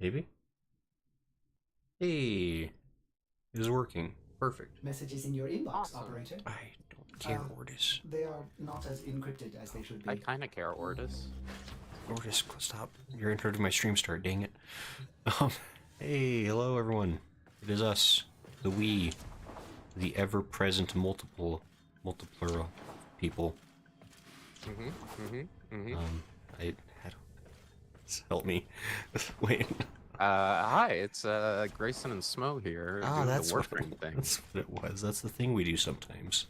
Maybe? Hey, it is working. Perfect. Messages in your inbox, Awesome. operator. I don't care, Ordis. They are not as encrypted as they should be. I kind of care, Ordis. Ordis, stop. You're interrupting my stream start, dang it. Um, hey, hello everyone. It is us, the we, the ever-present multiplural people. I don't... Help me. Wait. Hi, it's Grayson and Smo here doing That's the Warframe thing. That's what it was. That's the thing we do sometimes.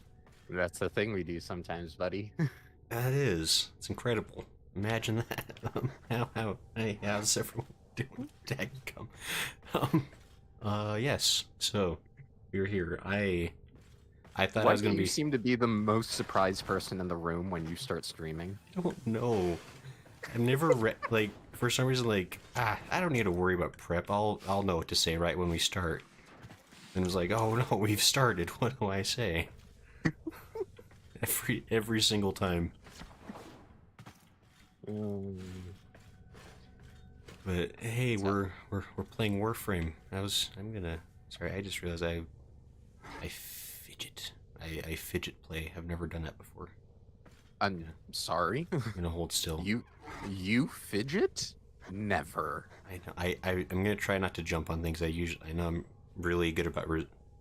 That's the thing we do sometimes, buddy. That is. It's incredible. Imagine that. How's everyone doing? Tag come. Yes. So, you're here. I thought Why I was do gonna you be. seem to be the most surprised person in the room when you start streaming? I don't know. I never like for some reason I don't need to worry about prep. I'll know what to say right when we start. And it was like, oh no, we've started. What do I say? every single time. But hey, we're playing Warframe. Sorry, I just realized I fidget. I fidget play. I've never done that before. I'm sorry. I'm gonna hold still. You fidget? Never. I know. I'm gonna try not to jump on things. I know I'm really good about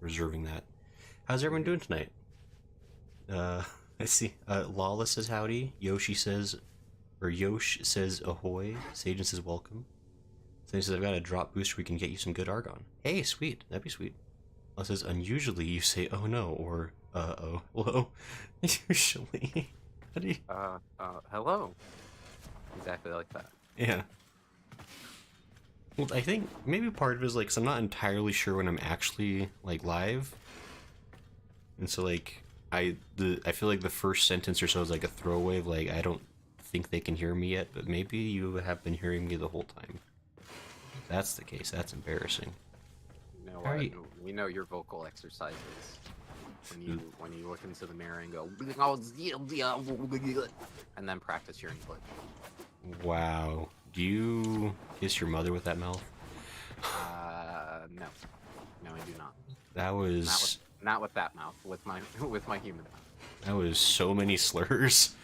reserving that. How's everyone doing tonight? I see. Lawless says howdy. Yosh says ahoy. Sagen says welcome. Sagen says I've got a drop booster. We can get you some good argon. Hey, sweet. That'd be sweet. Law says unusually you say oh no or oh hello. Usually. How do you... Hello. Exactly like that. Yeah. Well, I think maybe part of it is like, 'cause I'm not entirely sure when I'm actually like live, and so like I feel like the first sentence or so is like a throwaway of like I don't think they can hear me yet, but maybe you have been hearing me the whole time. If that's the case, that's embarrassing. You know How are what? you- We know your vocal exercises. When you look into the mirror and go and then practice your English. Wow. Do you kiss your mother with that mouth? No. No, I do not. That was Not with that mouth. With my human mouth. that was so many slurs.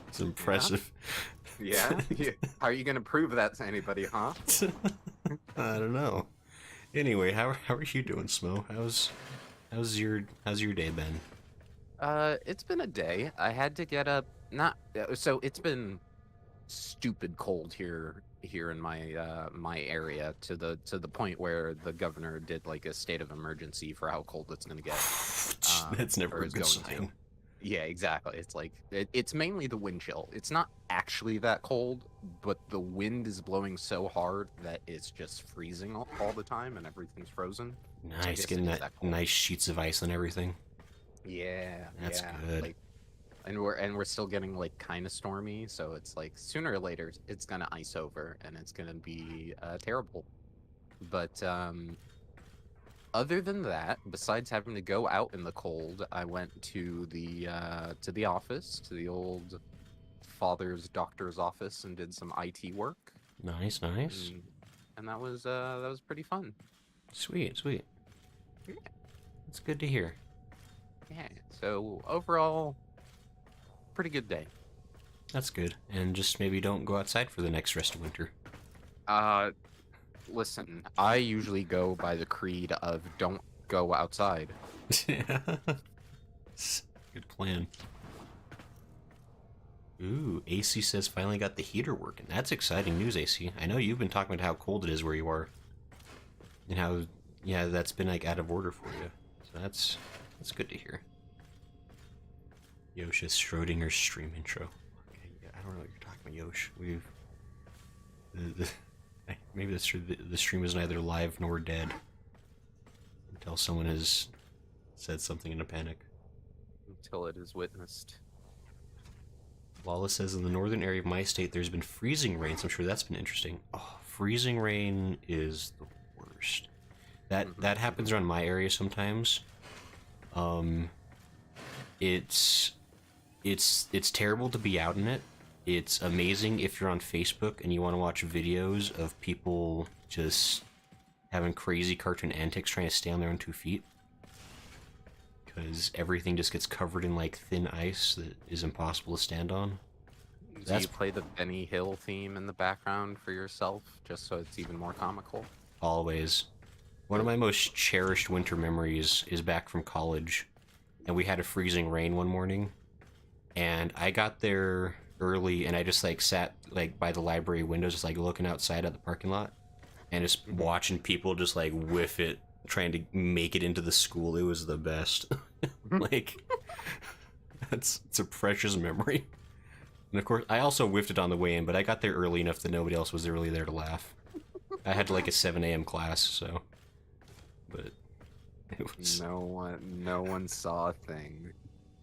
It's impressive. Yeah? How are you gonna prove that to anybody, huh? I don't know. Anyway, how are you doing, Smo? How's your day been? It's been a day. I had to get up. So it's been stupid cold here in my area to the point where the governor did like a state of emergency for how cold it's gonna get. That's never or a is good going to. sign. Yeah, exactly. It's like it's mainly the wind chill. It's not actually that cold, but the wind is blowing so hard that it's just freezing all the time and everything's frozen. So I Nice, guess getting it is that cold. nice sheets of ice and everything. Yeah, That's yeah. good. Like, and we're still getting like kind of stormy, so it's like sooner or later it's gonna ice over and it's gonna be terrible. But other than that, besides having to go out in the cold, I went to the office, to the old father's doctor's office, and did some IT work. Nice. And that was pretty fun. Sweet. Yeah. That's good to hear. Yeah. So overall, pretty good day. That's good. And just maybe don't go outside for the next rest of winter. Listen, I usually go by the creed of don't go outside. Yeah. Good plan. Ooh, AC says finally got the heater working. That's exciting news, AC. I know you've been talking about how cold it is where you are. And how, yeah, that's been like out of order for you. So that's good to hear. Yosh's Schrodinger's stream intro. Okay, yeah, I don't know what you're talking about, Yosh. Maybe that's true. The stream is neither live nor dead until someone has said something in a panic. Until it is witnessed. Lawless says in the northern area of my state there's been freezing rain, so I'm sure that's been interesting. Oh, freezing rain is the worst. That happens around my area sometimes. It's terrible to be out in it. It's amazing if you're on Facebook and you want to watch videos of people just having crazy cartoon antics trying to stay on their own 2 feet. Because everything just gets covered in like thin ice that is impossible to stand on. Do you play the Benny Hill theme in the background for yourself, just so it's even more comical? Always. One of my most cherished winter memories is back from college, and we had a freezing rain one morning, and I got there early, and I just like sat like by the library windows, just like looking outside at the parking lot, and just watching people just like whiff it, trying to make it into the school. It was the best. Like, it's a precious memory. And of course, I also whiffed it on the way in, but I got there early enough that nobody else was really there to laugh. I had like a 7 a.m. class, so. But it was. No one saw a thing.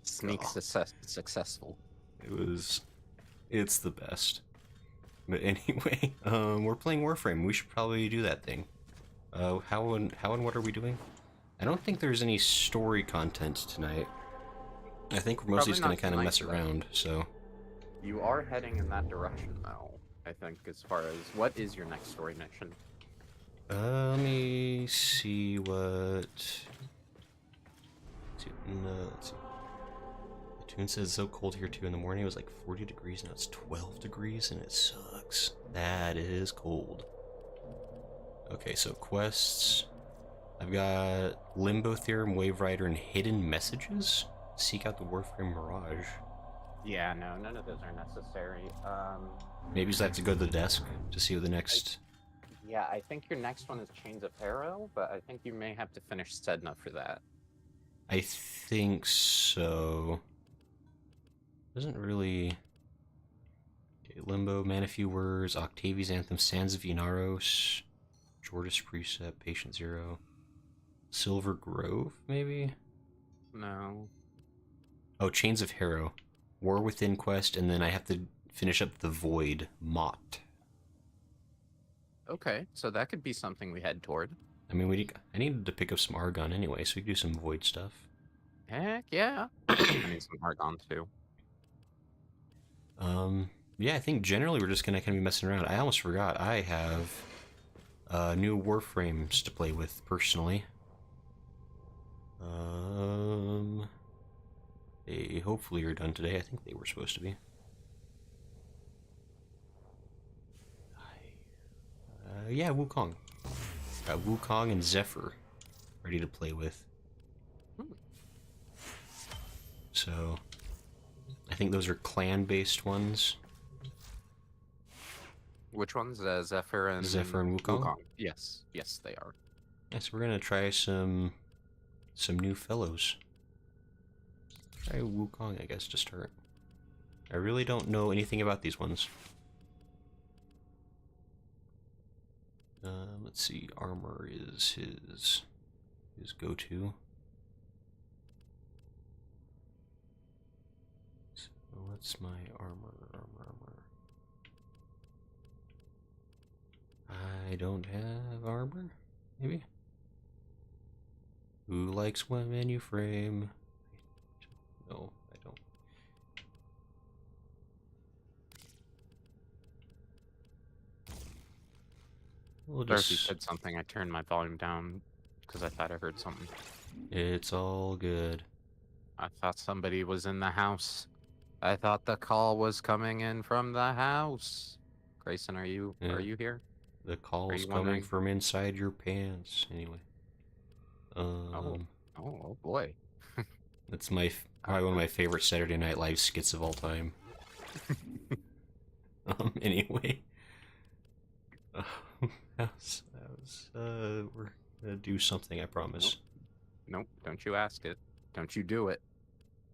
Sneak successful. It's the best. But anyway, we're playing Warframe. We should probably do that thing. How and what are we doing? I don't think there's any story content tonight. I think we're mostly just gonna kind of mess around. So. You are heading in that direction, though. I think, as far as what is your next story mission? Let me see what. Let's see. The tune says it's so cold here too. In the morning it was like 40 degrees, now it's 12 degrees, and it sucks. That is cold. Okay, so quests. I've got Limbo Theorem, Wave Rider, and Hidden Messages. Seek out the Warframe Mirage. Yeah, no, none of those are necessary. Maybe just have to go to the desk to see what the next. Yeah, I think your next one is Chains of Harrow, but I think you may have to finish Sedna for that. I think so. Doesn't really. Okay, Limbo, Man a Few Words, Octavia's Anthem, Sands of Inaros, Jordas Precept, Patient Zero, Silver Grove, maybe? No. Oh, Chains of Harrow, War Within quest, and then I have to finish up the Void, Mott. Okay, so that could be something we head toward. I mean, I needed to pick up some Argon anyway, so we could do some Void stuff. Heck yeah. I need some Argon too. Yeah, I think generally we're just gonna kind of be messing around. I almost forgot, I have new Warframes to play with, personally. They hopefully are done today. I think they were supposed to be. Yeah, Wukong. Got Wukong and Zephyr ready to play with. So, I think those are clan-based ones. Which ones? Zephyr and Wukong? Yes, yes, they are. Yeah, so we're gonna try some new fellows. Try Wukong, I guess, to start. I really don't know anything about these ones. Let's see, armor is his go-to. So what's my armor? I don't have armor, maybe? Who likes one menu frame? No, I don't. We'll Darcy said something. I turned my volume down because I thought I heard something. It's all good. I thought somebody was in the house. I thought the call was coming in from the house. Grayson, are you here? The call's coming wondering? from inside your pants. Anyway. Oh boy. That's probably one of my favorite Saturday Night Live skits of all time. Anyway. We're gonna do something, I promise. Nope, don't you ask it. Don't you do it.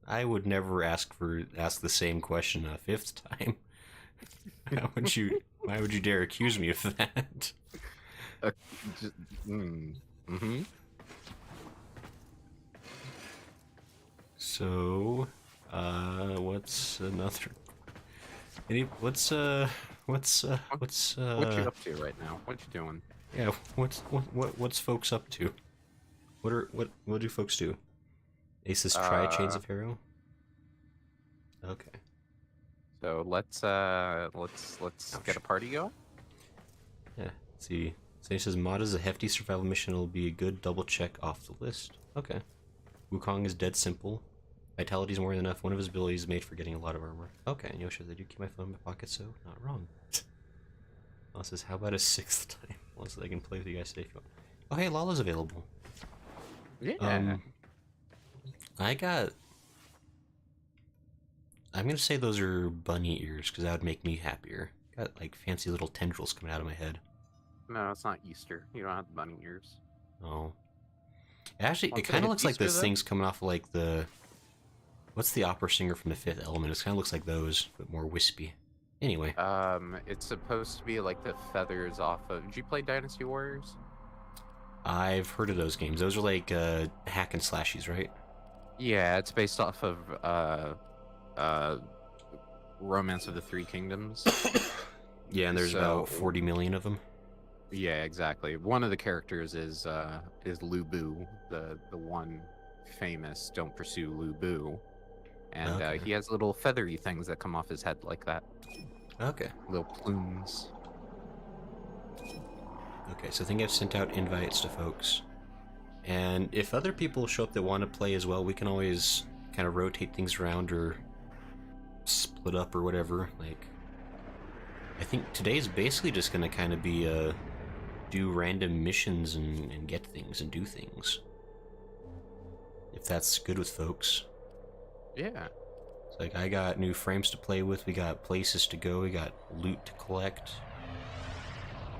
I would never ask the same question a 5th time. Why would you dare accuse me of that? So, what's another? What's what you up to right now? What you doing? Yeah, what's folks up to? What do folks do? Aces try Chains of Harrow? Okay. So let's get a party going. Yeah. Let's see. So he says mod is a hefty survival mission. It'll be a good double check off the list. Okay. Wukong is dead simple. Vitality is more than enough. One of his abilities is made for getting a lot of armor. Okay, and Yoshi, I do keep my phone in my pocket, so not wrong. Lala says, how about a 6th time? Well, so they can play with you guys today if you want. Oh, hey, Lala's available. Yeah. I'm gonna say those are bunny ears, because that would make me happier. Got, like, fancy little tendrils coming out of my head. No, it's not Easter. You don't have the bunny ears. Oh. Actually, Once it kind it of looks hits like those Easter, things coming off of, like, the... What's the opera singer from The Fifth Element? It kind of looks like those, but more wispy. Anyway. It's supposed to be like the feathers off of... Did you play Dynasty Warriors? I've heard of those games. Those are like hack and slashies, right? Yeah, it's based off of Romance of the Three Kingdoms. Yeah, and there's about 40 million of them. Yeah, exactly. One of the characters is Lu Bu, the one famous "Don't pursue Lu Bu," and Okay. he has little feathery things that come off his head like that, Okay. little plumes. Okay, so I think I've sent out invites to folks. And if other people show up that want to play as well, we can always kind of rotate things around or split up or whatever. Like, I think today's basically just going to kind of be do random missions and get things and do things. If that's good with folks. Yeah. It's like, I got new frames to play with, we got places to go, we got loot to collect.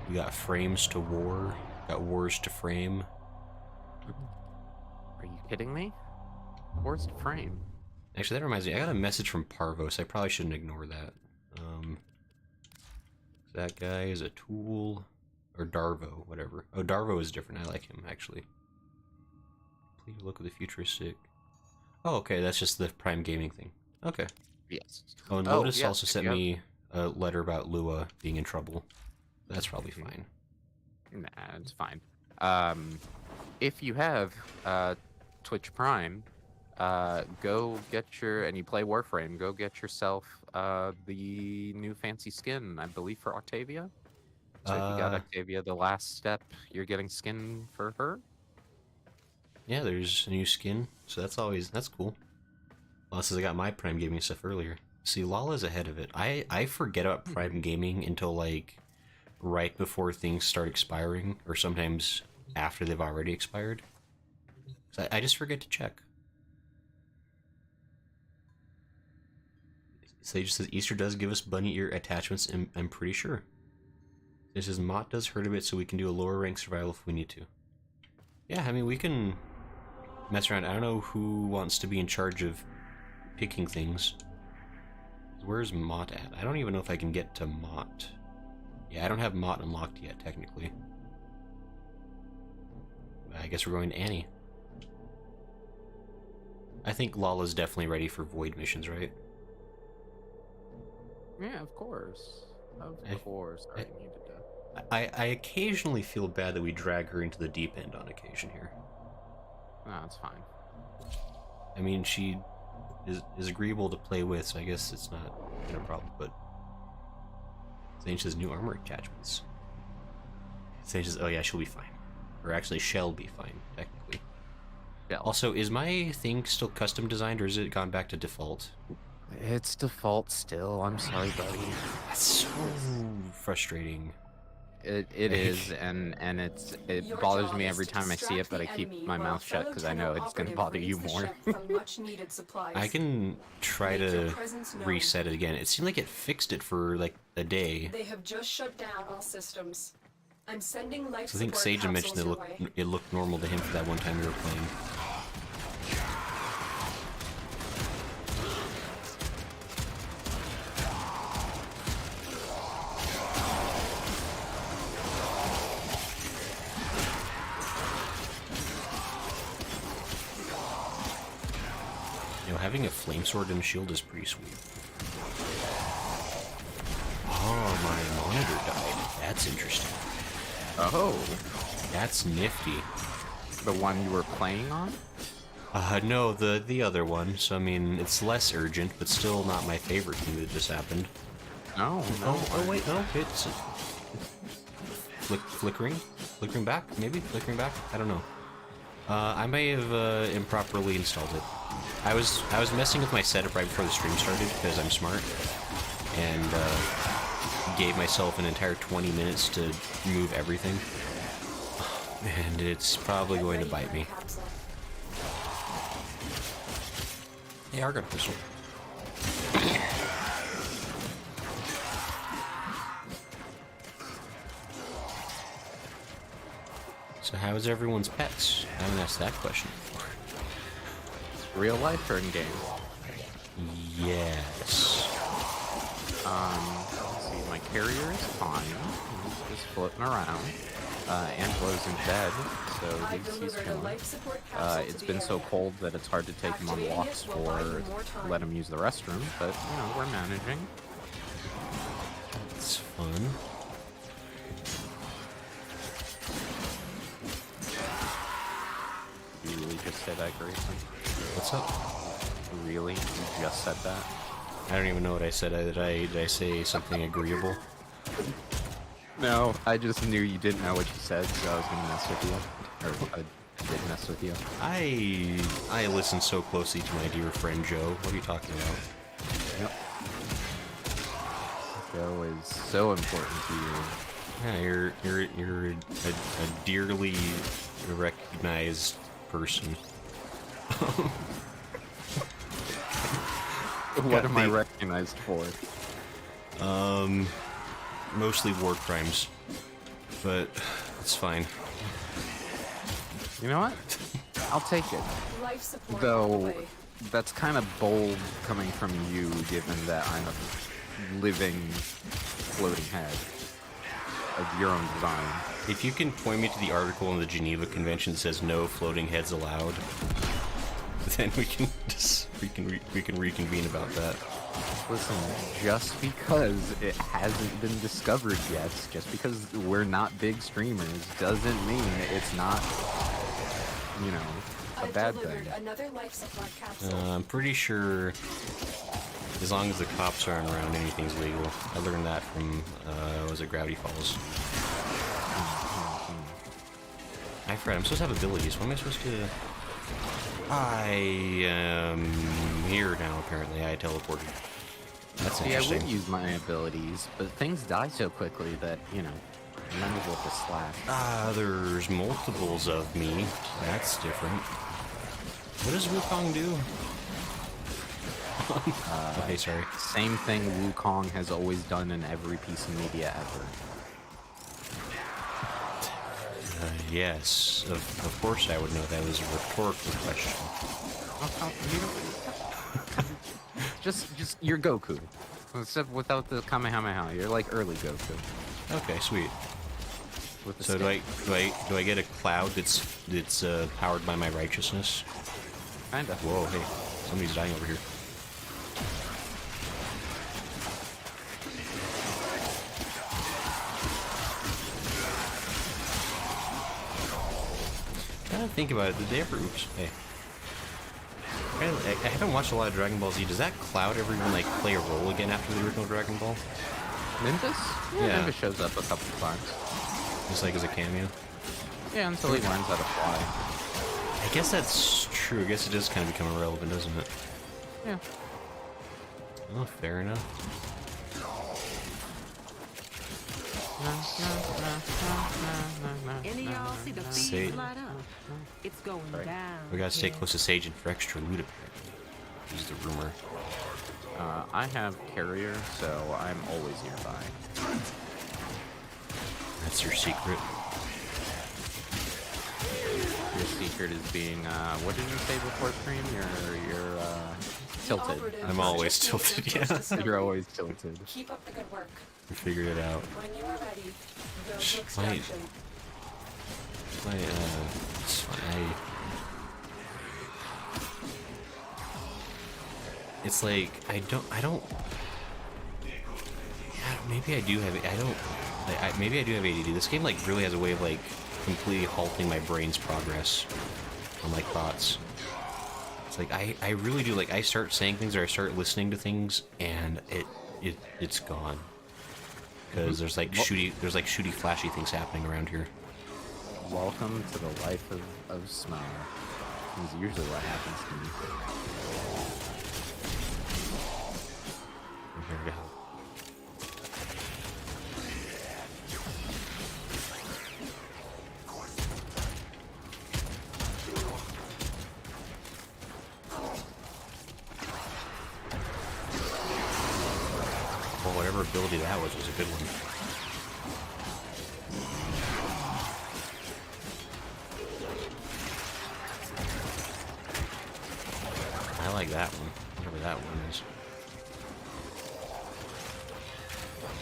We got frames to war, got wars to frame. Are you kidding me? Where's the frame? Actually, that reminds me, I got a message from Parvo, so I probably shouldn't ignore that. That guy is a tool, or Darvo, whatever. Oh, Darvo is different, I like him, actually. Please look at the futuristic. Oh, okay, that's just the Prime Gaming thing. Okay. Yes. Oh, and Lotus yes, also sent me a letter about Lua being in trouble. That's probably fine. Nah, it's fine. If you have Twitch Prime, go get and you play Warframe, go get yourself the new fancy skin, I believe, for Octavia. So if you got Octavia, the last step, you're getting skin for her. Yeah, there's a new skin, so that's cool. Well, since I got my Prime Gaming stuff earlier. See, Lala's ahead of it. I forget about Prime Gaming until, like, right before things start expiring, or sometimes after they've already expired. So I just forget to check. Sage says Easter does give us bunny ear attachments, and I'm pretty sure. It says Mott does hurt a bit, so we can do a lower rank survival if we need to. Yeah, I mean, we can mess around. I don't know who wants to be in charge of picking things. Where's Mott at? I don't even know if I can get to Mott. Yeah, I don't have Mott unlocked yet, technically. I guess we're going to Annie. I think Lala's definitely ready for void missions, right? Yeah, of course. Of course. I already needed to. I occasionally feel bad that we drag her into the deep end on occasion here. No, it's fine. I mean, she is agreeable to play with, so I guess it's not a problem, but... Zane says new armor attachments. Zane says, oh yeah, she'll be fine. Or actually, shall be fine, technically. Yeah. Also, is my thing still custom designed, or is it gone back to default? It's default still. I'm sorry, buddy. That's so frustrating. It is, and it bothers me every time I see it, but I keep my mouth shut because I know it's going to bother you more. I can try to reset it again. It seemed like it fixed it for like a day. They have just shut down all systems. I'm sending life So I think support Sage mentioned capsules it looked normal to him for that one time we were playing. You know, having a flame sword and a shield is pretty sweet. Oh, my monitor died. That's interesting. Oh, That's nifty. the one you were playing on? No, the other one. So I mean, it's less urgent, but still not my favorite thing that just happened. No, Oh wait, no, it's flickering back, maybe flickering back. I don't know. I may have improperly installed it. I was messing with my setup right before the stream started because I'm smart, and gave myself an entire 20 minutes to move everything, and it's probably going to bite me. Hey, I got a pistol. So how is everyone's pets? I haven't asked that question before. real life or in game? Yes. Let's see, my carrier is fine. He's just floating around. Angelo's in bed, so he's chilling. It's been so cold that it's hard to take him on walks or let him use the restroom, but, you know, we're managing. It's fun. You really just said that, Grayson? What's up? Really? You just said that? I don't even know what I said. Did I say something agreeable? No, I just knew you didn't know what you said, so I was gonna mess with you. Or I did mess with you. I listen so closely to my dear friend Joe. What are you talking about? Yep. Joe is so important to you. Yeah, you're a dearly recognized person. What am I recognized for? Mostly war crimes, but it's fine. You know what? I'll take it. Life support Though, away. that's kind of bold coming from you, given that I'm a living, floating head of your own design. If you can point me to the article in the Geneva Convention that says no floating heads allowed, then we can reconvene about that. Listen, just because it hasn't been discovered yet, just because we're not big streamers, doesn't mean it's not, you know, a I've bad delivered thing. another life support capsule. I'm pretty sure as long as the cops aren't around, anything's legal. I learned that from, was it Gravity Falls? I forgot, I'm supposed to have abilities. What am I supposed to... I am here now, apparently. I teleported. That's See, I interesting. would use my abilities, but things die so quickly that, you know, you might as well just slash. There's multiples of me. That's different. What does Wukong do? Okay, sorry. Same thing Wukong has always done in every piece of media ever. Yes, of course I would know that was a rhetorical question. Just you're Goku. Except without the Kamehameha, you're like early Goku. Okay, sweet. With the So do I get a cloud that's powered by my righteousness? Kinda. Whoa, hey, somebody's dying over here. I think about it. Did they ever? Oops. Hey. I haven't watched a lot of Dragon Ball Z. Does that cloud ever even like play a role again after the original Dragon Ball? Nimbus? Yeah. Nimbus shows up a couple of times. Just like as a cameo. Yeah, until he learns how to fly. I guess that's true. I guess it does kind of become irrelevant, doesn't it? Yeah. Oh, fair enough. Any of y'all see the Say- feed light up? It's going Right. down. We gotta stay close to Sajin for extra loot, apparently. Is the rumor. I have carrier, so I'm always nearby. That's your secret. Your secret is being, what did you say before stream? You're tilted. Operative I'm always just tilted, close yeah. to discovery. You're always tilted. Keep up the good work. We figured it out. When you are ready, go Shh, to wait. extraction. It's fine. It's like I don't. Yeah, maybe I do have. I don't. Maybe I do have ADD. This game like really has a way of like completely halting my brain's progress on like thoughts. It's like I really do, like, I start saying things or I start listening to things and it's gone. Because there's like shooty flashy things happening around here. Welcome to the life of smell. Is usually what happens to me. I'm here to help. Well, whatever ability that was a good one. I like that one, whatever that one is.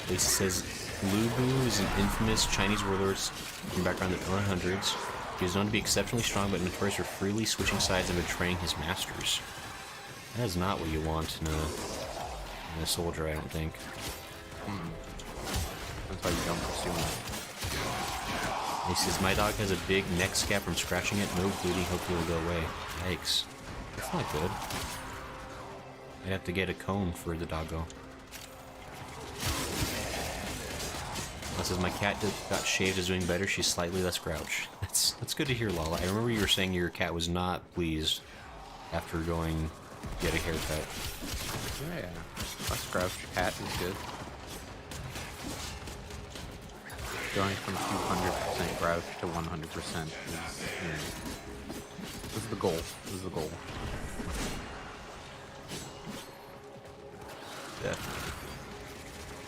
Lisa says, Lu Bu is an infamous Chinese warlord from back around the 100s. He is known to be exceptionally strong, but notorious for freely switching sides and betraying his masters. That is not what you want in a soldier, I don't think. That's why you don't pursue him. He says, my dog has a big neck scab from scratching it. No bleeding. Hopefully it'll go away. Yikes. That's not good. I'd have to get a cone for the doggo. It says, my cat got shaved, is doing better. She's slightly less grouch. That's good to hear, Lala. I remember you were saying your cat was not pleased after going get a haircut. Yeah. Less grouch cat is good. Going from 200% grouch to 100% is the goal. Is the goal. Definitely.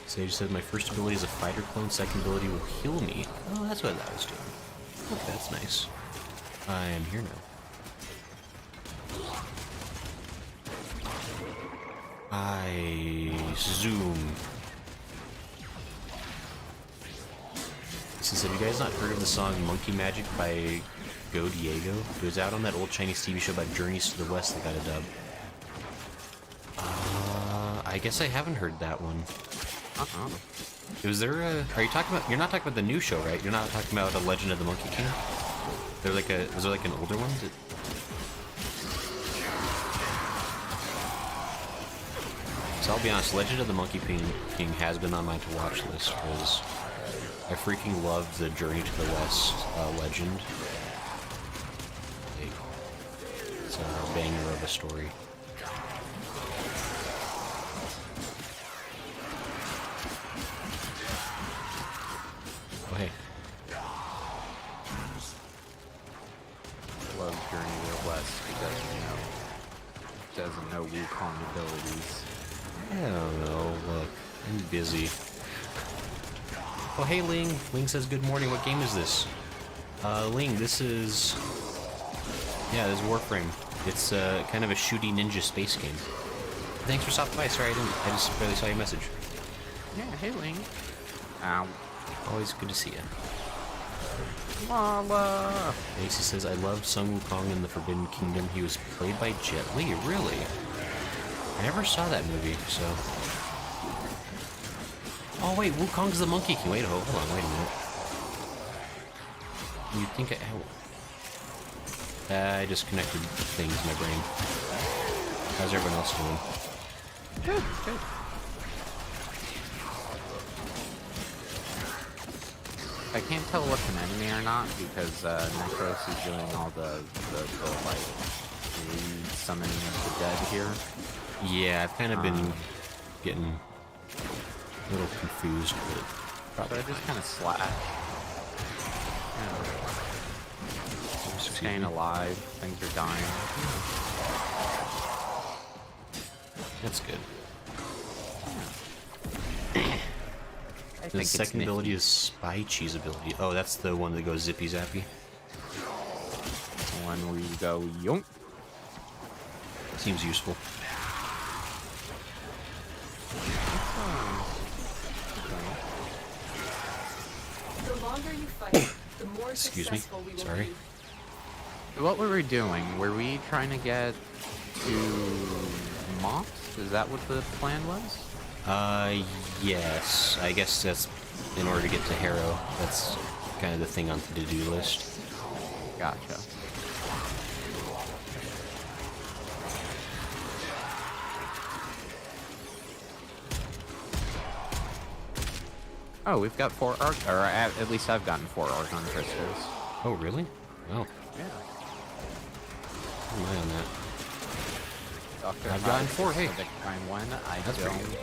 Sage said, my first ability is a fighter clone, second ability will heal me. Oh, that's what that was doing. Okay, that's nice. I am here now. I zoom. This is, have you guys not heard of the song Monkey Magic by Go Diego? It was out on that old Chinese TV show about Journeys to the West that got a dub. I guess I haven't heard that one. Was there a... Are you talking about... You're not talking about the new show, right? You're not talking about A Legend of the Monkey King? Was there like an older one? So I'll be honest, Legend of the Monkey King has been on my to-watch list, because I freaking love the Journey to the West legend. It's a banger of a story. Oh, hey. Love Journey to the West. He doesn't know Wukong abilities. I don't know, look, I'm busy. Oh, hey, Ling. Ling says, good morning. What game is this? Ling, this is... Yeah, this is Warframe. It's kind of a shooty ninja space game. Thanks for stopping by. Sorry, I just barely saw your message. Yeah, hey, Ling. Ow. Always good to see you. Lala. Macy says, I loved Sun Wukong in the Forbidden Kingdom. He was played by Jet Li. Really? I never saw that movie, so... Oh, wait, Wukong's the Monkey King. Wait, hold on, wait a minute. You think I disconnected things in my brain. How's everyone else doing? Good, good. I can't tell what's an enemy or not because Necros is doing all the like summoning of the dead here. Yeah, I've kind of been getting a little confused, but So I just kind of slash. Staying alive, things are dying. That's good. I The think second it's ability nifty. is Spy Cheese ability. Oh, that's the one that goes zippy zappy. When we go yonk. Seems useful. The longer you fight, the more Excuse me. successful we will Sorry. be. What were we doing? Were we trying to get to Mops? Is that what the plan was? Yes. I guess that's in order to get to Harrow. That's kind of the thing on the to-do list. Gotcha. Oh, we've got 4 at least I've gotten 4 Argon crystals. Oh, really? Oh, Yeah. am I on that? Doctor I've gotten 4, hey. Divine one. That's pretty good.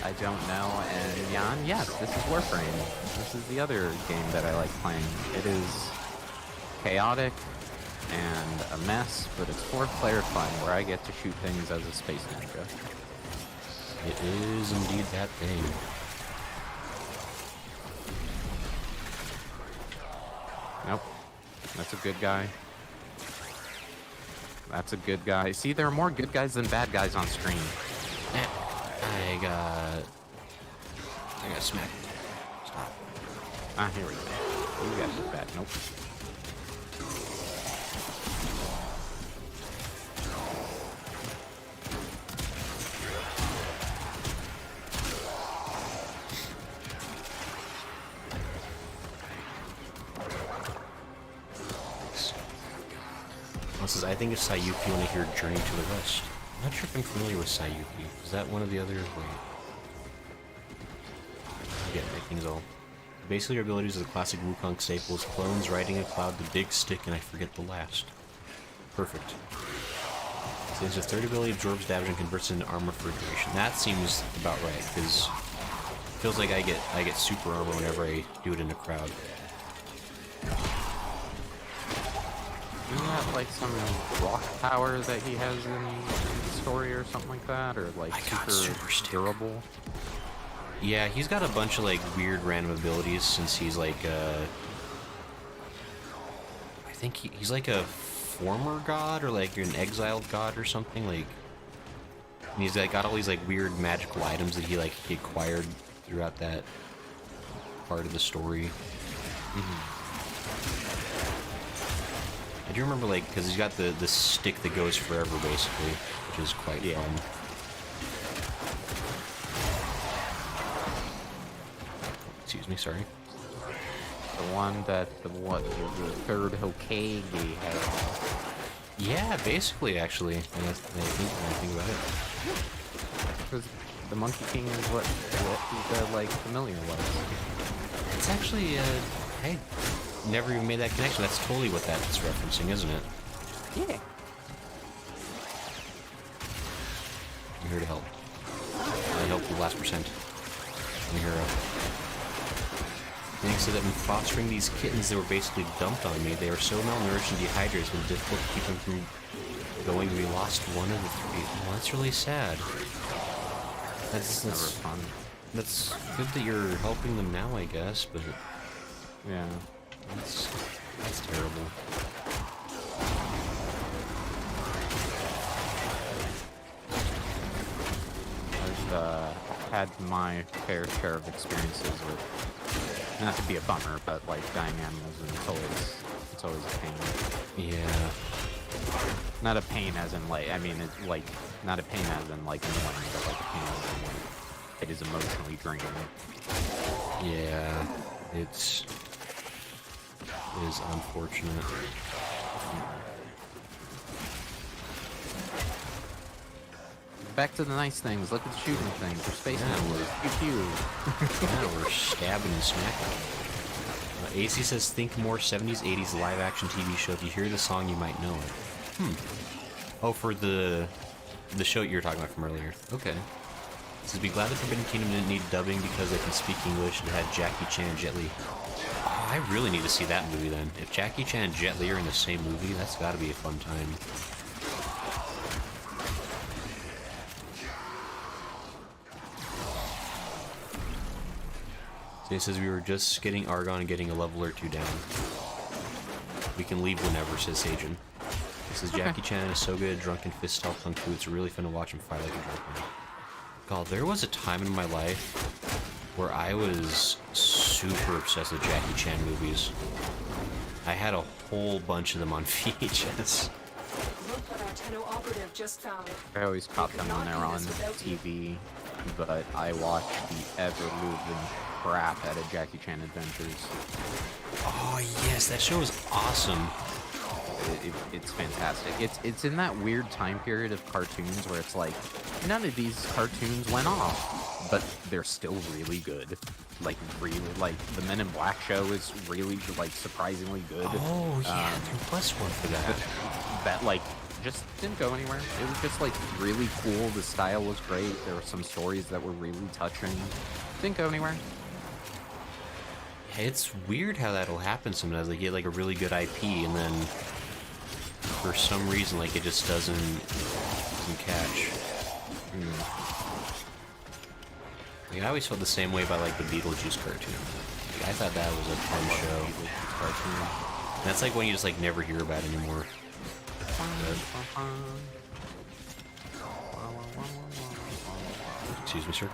I don't know. And Jan, yes, this is Warframe. This is the other game that I like playing. It is chaotic and a mess, but it's 4-player fun where I get to shoot things as a space ninja. It is indeed that thing. Nope. That's a good guy. That's a good guy. See, there are more good guys than bad guys on screen. I got smacked. Stop. Ah, here we go. You guys are bad. Nope. This is, I think it's Sayuki when I hear Journey to the West. I'm not sure if I'm familiar with Sayuki. Is that one of the other? Wait. I'm getting my things all. Basically, your abilities are the classic Wukong staples: clones, riding a cloud, the big stick, and I forget the last. Perfect. Since the third ability absorbs damage and converts it into armor for a duration. That seems about right, because it feels like I get super armor whenever I do it in a crowd. Isn't that like some rock power that he has in the story or something like that? Or like super durable? Yeah, he's got a bunch of like weird random abilities since he's like I think he's like a former god or like an exiled god or something, like, and he's like got all these like weird magical items that he acquired throughout that part of the story. I do remember, like, because he's got the stick that goes forever, basically, which is quite fun. Excuse me, sorry. The one that the third Hokage had. Yeah, basically, actually, when I think about it. Because the Monkey King is what the like familiar was. It's actually, hey. Never even made that connection. That's totally what that's referencing, isn't it? Yeah. I'm here to help. I help the last percent. I'm a hero. Thanks to them fostering these kittens that were basically dumped on me, they were so malnourished and dehydrated it's been difficult to keep them from going. We lost one of the 3. Well, that's really sad. That's never fun. That's good that you're helping them now, I guess, but yeah. That's terrible. I've had my fair share of experiences with, not to be a bummer, but like dying animals, and it's always a pain. Yeah. Not a pain as in like, I mean, it's like, not a pain as in like annoying, but like a pain as in like, it is emotionally draining. Yeah, it is unfortunate. Back to the nice things. Look at the shooting things. We're space animals. Pew pew. Yeah, we're stabbing and smacking. AC says, think more 70s, 80s live-action TV show. If you hear the song, you might know it. Oh, for the show you were talking about from earlier. Okay. It says, be glad that Forbidden Kingdom didn't need dubbing because they can speak English and had Jackie Chan and Jet Li. Oh, I really need to see that movie then. If Jackie Chan and Jet Li are in the same movie, that's got to be a fun time. So he says we were just getting Argon and getting a level or 2 down. We can leave whenever, says Sajin. He says Jackie Chan is so good at drunken fist style kung fu, it's really fun to watch him fight like a drunk man. God, there was a time in my life where I was super obsessed with Jackie Chan movies. I had a whole bunch of them on VHS. Look what our Tenno operative just found. I always caught them when they're on TV, but I watch the ever-moving crap out of Jackie Chan Adventures. Oh yes, that show is awesome. It's fantastic. It's in that weird time period of cartoons where it's like, none of these cartoons went off, but they're still really good. like really like the Men in Black show is really like surprisingly good. Oh yeah, there was one for that. That like just didn't go anywhere. It was just like really cool. The style was great. There were some stories that were really touching. Didn't go anywhere. Yeah, it's weird how that'll happen sometimes. Like you get like a really good IP, and then for some reason, like it just doesn't catch. Like, I always felt the same way about like the Beetlejuice cartoon. Like, I thought that was a fun show. Cartoon. And that's like when you just like never hear about it anymore. Excuse me, sir.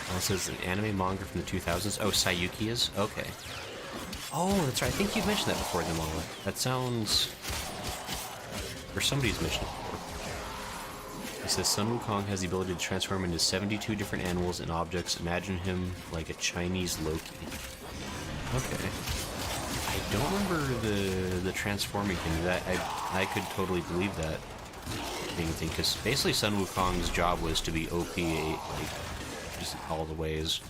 Oh, so it's an anime manga from the 2000s. Oh, Sayuki is? Okay. Oh, that's right. I think you've mentioned that before in the manga. That sounds... Or somebody's mentioned it before. It says Sun Wukong has the ability to transform into 72 different animals and objects. Imagine him like a Chinese Loki. Okay. I don't remember the transforming thing. That I could totally believe that being a thing, because basically Sun Wukong's job was to be OP, like, just all the ways.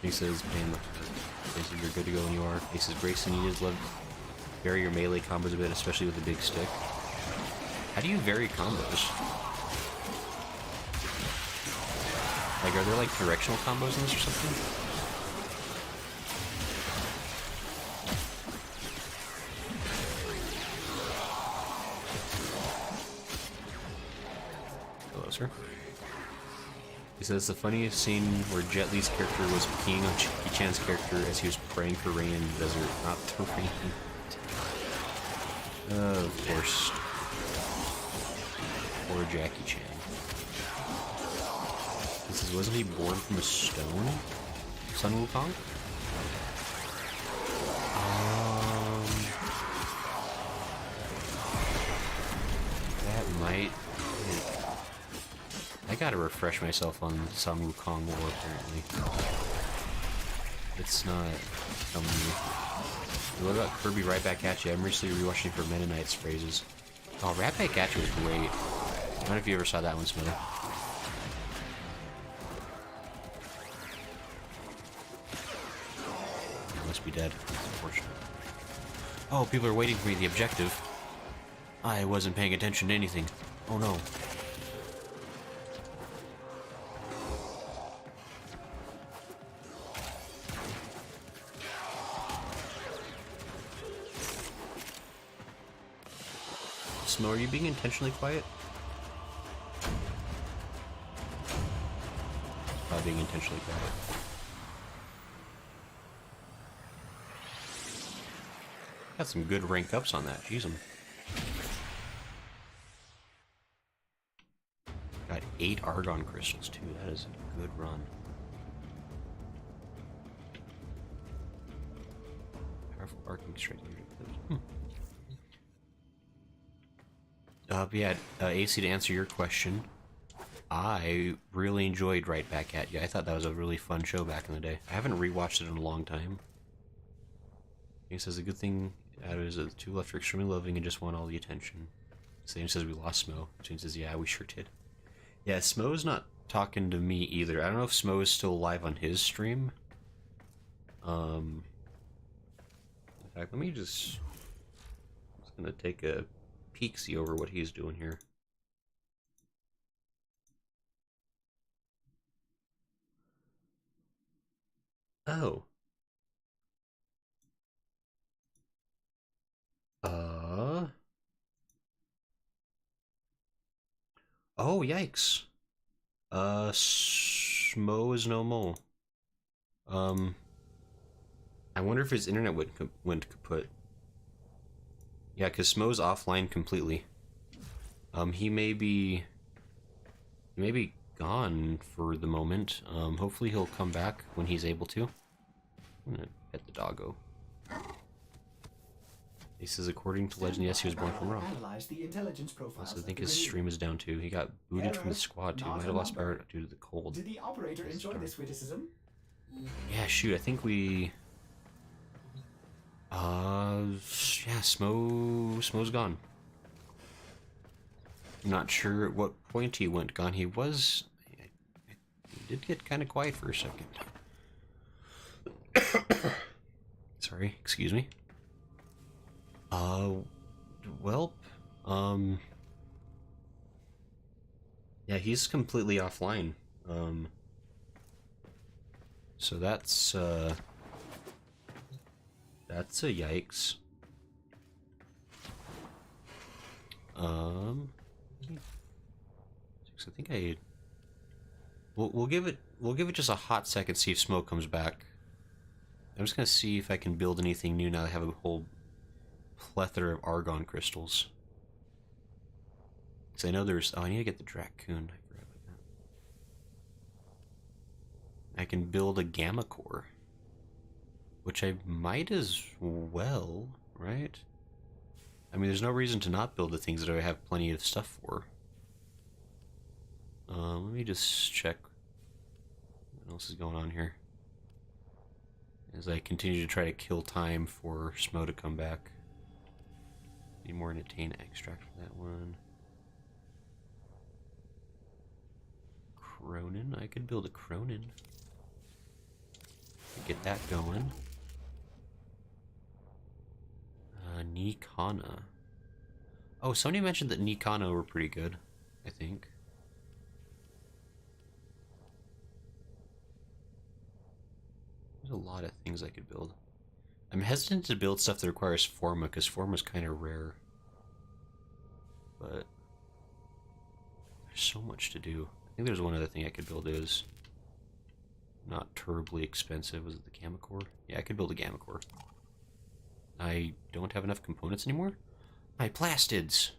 He says, man, basically you're good to go when you are. He says, Grayson, you just love vary your melee combos a bit, especially with the big stick. How do you vary combos? Like, are there like directional combos in this or something? Hello, sir. He says the funniest scene where Jet Li's character was peeing on Jackie Chan's character as he was praying for rain in the desert, not the rain. Of course. Poor Jackie Chan. He says, wasn't he born from a stone? Sun Wukong? That might... I gotta refresh myself on Sun Wukong lore, apparently. It's not telling me. What about Kirby Right Back At You? I'm recently rewatching for Mennonite's phrases. Oh, Right Back At You was great. I don't know if you ever saw that one, Smother. I must be dead, unfortunately. Oh, people are waiting for me, the objective. I wasn't paying attention to anything. Oh no. Smo, are you being intentionally quiet? Being intentionally quiet. Got some good rank ups on that. Jeez, got 8 Argon crystals too. That is a good run. Powerful arcing strike. Yeah, AC, to answer your question, I really enjoyed Right Back At You. I thought that was a really fun show back in the day. I haven't rewatched it in a long time. He says a good thing out of it is that the two left are extremely loving and just want all the attention. Same says we lost Smo. Jane says, yeah, we sure did. Yeah, Smo's not talking to me either. I don't know if Smo is still live on his stream. In fact, let me just... I'm just gonna take a peek-see over what he's doing here. Oh. Oh, yikes. Smo is no more. I wonder if his internet went kaput. Yeah, because Smo's offline completely. He may be gone for the moment. Hopefully he'll come back when he's able to. I'm gonna pet the doggo. He says, according to legend, yes, he was born from Raw. Also, I think his stream is down too. He got booted from the squad too. Might have lost power due to the cold. Did the operator enjoy this witticism? Yeah, shoot, I think we... yeah, Smo's gone. I'm not sure at what point he went gone. He did get kind of quiet for a second. Sorry, excuse me. Well, yeah, he's completely offline. So that's a yikes. I think we'll give it just a hot second, see if smoke comes back. I'm just gonna see if I can build anything new now that I have a whole plethora of argon crystals. Because I know there's... Oh, I need to get the Dracoon. I forgot about that. I can build a gamma core. Which I might as well, right? I mean, there's no reason to not build the things that I have plenty of stuff for. Let me just check what else is going on here. As I continue to try to kill time for Smo to come back. Need more Natane extract for that one. Cronin, I could build a Cronin. Get that going. Nikana. Oh, somebody mentioned that Nikana were pretty good, I think. There's a lot of things I could build. I'm hesitant to build stuff that requires Forma, because Forma's kind of rare. But there's so much to do. I think there's one other thing I could build is not terribly expensive. Was it the Gamma Core? Yeah, I could build a Gamma Core. I don't have enough components anymore? My plastids!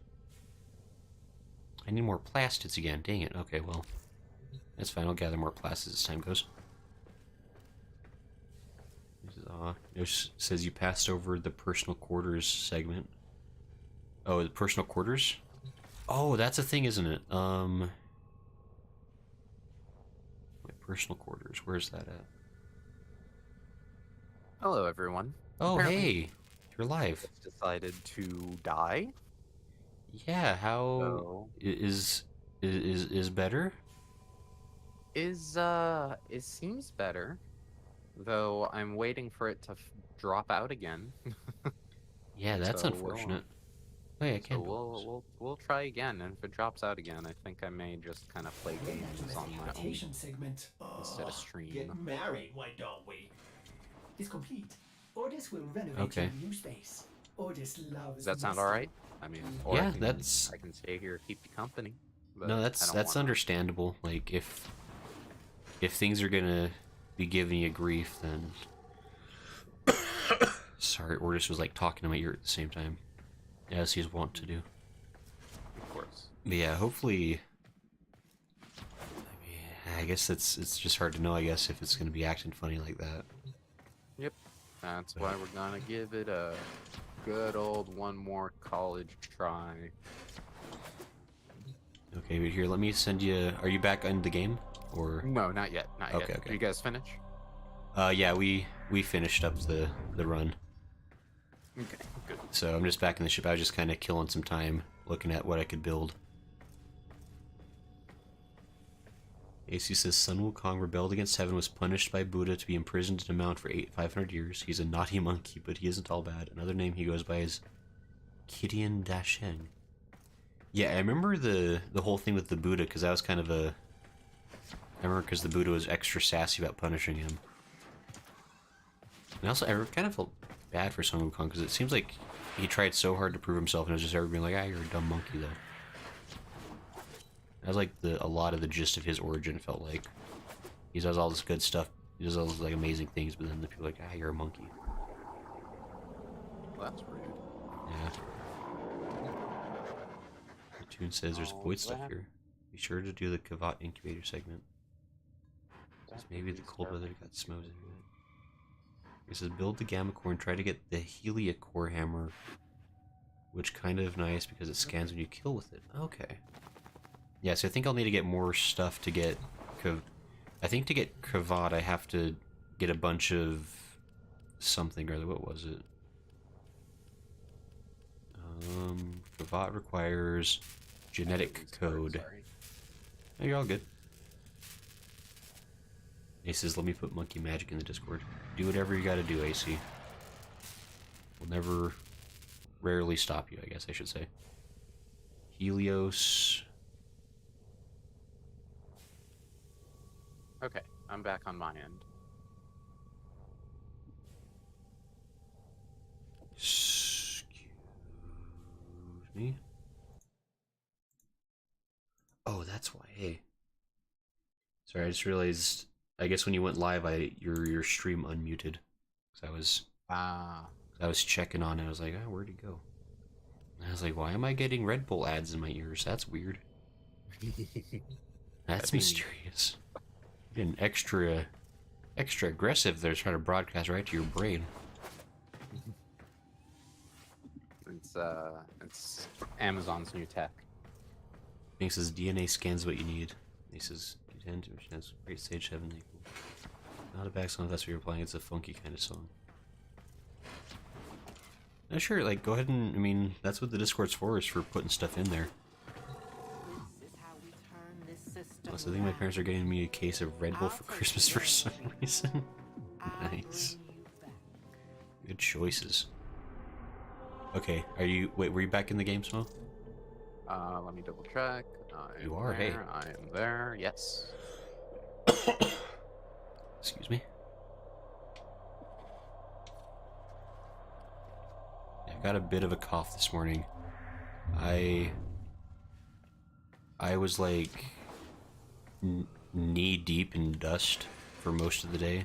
I need more plastids again. Dang it. Okay, well, that's fine. I'll gather more plastids as time goes. It says you passed over the personal quarters segment. Oh, the personal quarters? Oh, that's a thing, isn't it? My personal quarters. Where's that at? Hello, everyone. Oh, Apparently, hey, you're live. it's decided to die. Yeah, how So, is better? It seems better, though I'm waiting for it to drop out again. Yeah, that's So unfortunate. Oh, yeah, I So can't build those. we'll try again, and if it drops out again, I think I may just kind of play Going back to games the on my own invitation segment. instead of stream. Get married, why don't we? It's complete. Ordis will renovate Okay. your new space. Ordis loves. Does that sound nesting. all right? I mean, or Yeah, I can, that's- I can stay here, keep you company. But No, I that's don't wanna. understandable. Like if things are gonna be giving you grief, then sorry, Ordis was like talking to my ear at the same time, as he's wont to do. Of course. But yeah, hopefully. I mean, I guess it's just hard to know. I guess if it's gonna be acting funny like that. Yep. That's why we're gonna give it a good old one more college try. Okay, but here, let me send you. Are you back in the game, or? No, not yet. Not Okay, yet. okay. Did you guys finish? Yeah, we finished up the run. Okay, good. So I'm just back in the ship. I was just kind of killing some time looking at what I could build. AC says Sun Wukong rebelled against heaven, was punished by Buddha to be imprisoned in a mount for 500 years. He's a naughty monkey, but he isn't all bad. Another name he goes by is Kidian Dasheng. Yeah, I remember the whole thing with the Buddha, because that was kind of a... I remember because the Buddha was extra sassy about punishing him. And also, I kind of felt bad for Sun Wukong, because it seems like he tried so hard to prove himself, and it was just everybody being like, ah, you're a dumb monkey, though. That was like a lot of the gist of his origin, felt like. He does all this good stuff, he does all these like amazing things, but then the people are like, ah, you're a monkey. Well, that's rude. Yeah. The tune says there's void stuff here. Be sure to do the Kavat incubator segment. Maybe the cold weather got Smo's into it. It says build the Gamma Core and try to get the Helia Core hammer, which kind of nice because it scans when you kill with it. Okay. Yeah, so I think I'll need to get more stuff to get... I think to get Kavat I have to get a bunch of something or other. What was it? Kavat requires Genetic code. Sorry. Oh, you're all good. He says, let me put monkey magic in the Discord. Do whatever you gotta do, AC. We'll never, rarely stop you, I guess I should say. Helios. Okay, I'm back on my end. Excuse me. Oh, that's why. Hey. Sorry, I just realized. I guess when you went live, your stream unmuted. Cause I was checking on it. I was like, oh, where'd he go? And I was like, why am I getting Red Bull ads in my ears? That's weird. That's mysterious. Getting extra aggressive. They're trying to broadcast right to your brain. It's Amazon's new tech. He says DNA scans what you need. He says D10 has great stage 7. Not a back song if that's what you're playing. It's a funky kind of song. No, sure. Like, go ahead and. I mean, that's what the Discord's for. Is for putting stuff in there. This is how we turn this system. Also, I think my parents are getting me a case of Red Bull for Christmas for some reason. Nice. Good choices. Okay, are you? Wait, were you back in the game, Smo? Let me double check. You are, hey. I am there, yes. Excuse me. Yeah, I've got a bit of a cough this morning. I was like knee deep in dust for most of the day,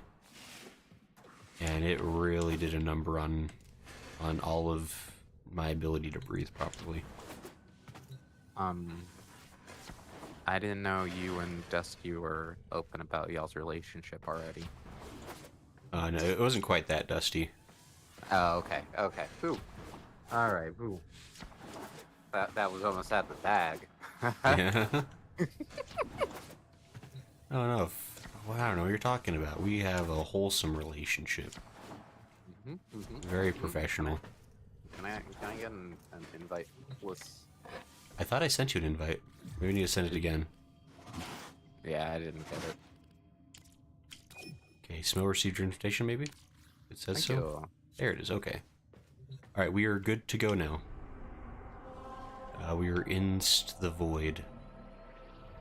and it really did a number on all of my ability to breathe properly. I didn't know you and Dusty were open about y'all's relationship already. No, it wasn't quite that dusty. Oh, okay, okay. Ooh. Alright, ooh. That was almost at the bag. Yeah. Oh no, well, I don't know what you're talking about. We have a wholesome relationship. Very professional. Can I get an invite list? I thought I sent you an invite. Maybe we need to send it again. Yeah, I didn't get it. Okay, Smo received your invitation, maybe? It says Thank so? you. There it is, okay. Alright, we are good to go now. We are in the void.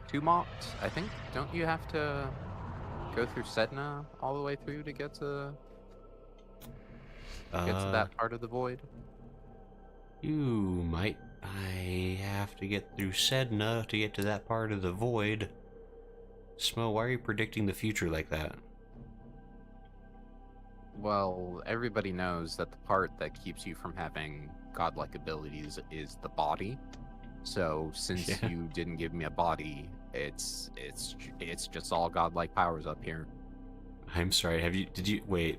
2 mocks, I think. Don't you have to go through Sedna all the way through to get to that part of the void? You might. I have to get through Sedna to get to that part of the void. Smo, why are you predicting the future like that? Well, everybody knows that the part that keeps you from having godlike abilities is the body. So since Yeah. you didn't give me a body, it's just all godlike powers up here. I'm sorry. Did you wait?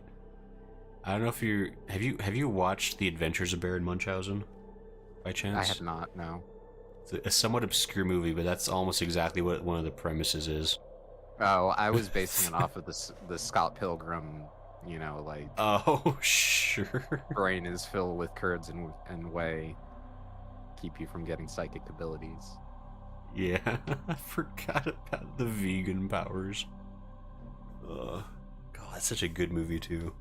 I don't know if you have you watched The Adventures of Baron Munchausen by chance? I have not, no. It's a somewhat obscure movie, but that's almost exactly what one of the premises is. Oh, I was basing it off of the Scott Pilgrim, like Oh, sure. brain is filled with curds and whey, keep you from getting psychic abilities. Yeah, I forgot about the vegan powers. God, that's such a good movie too.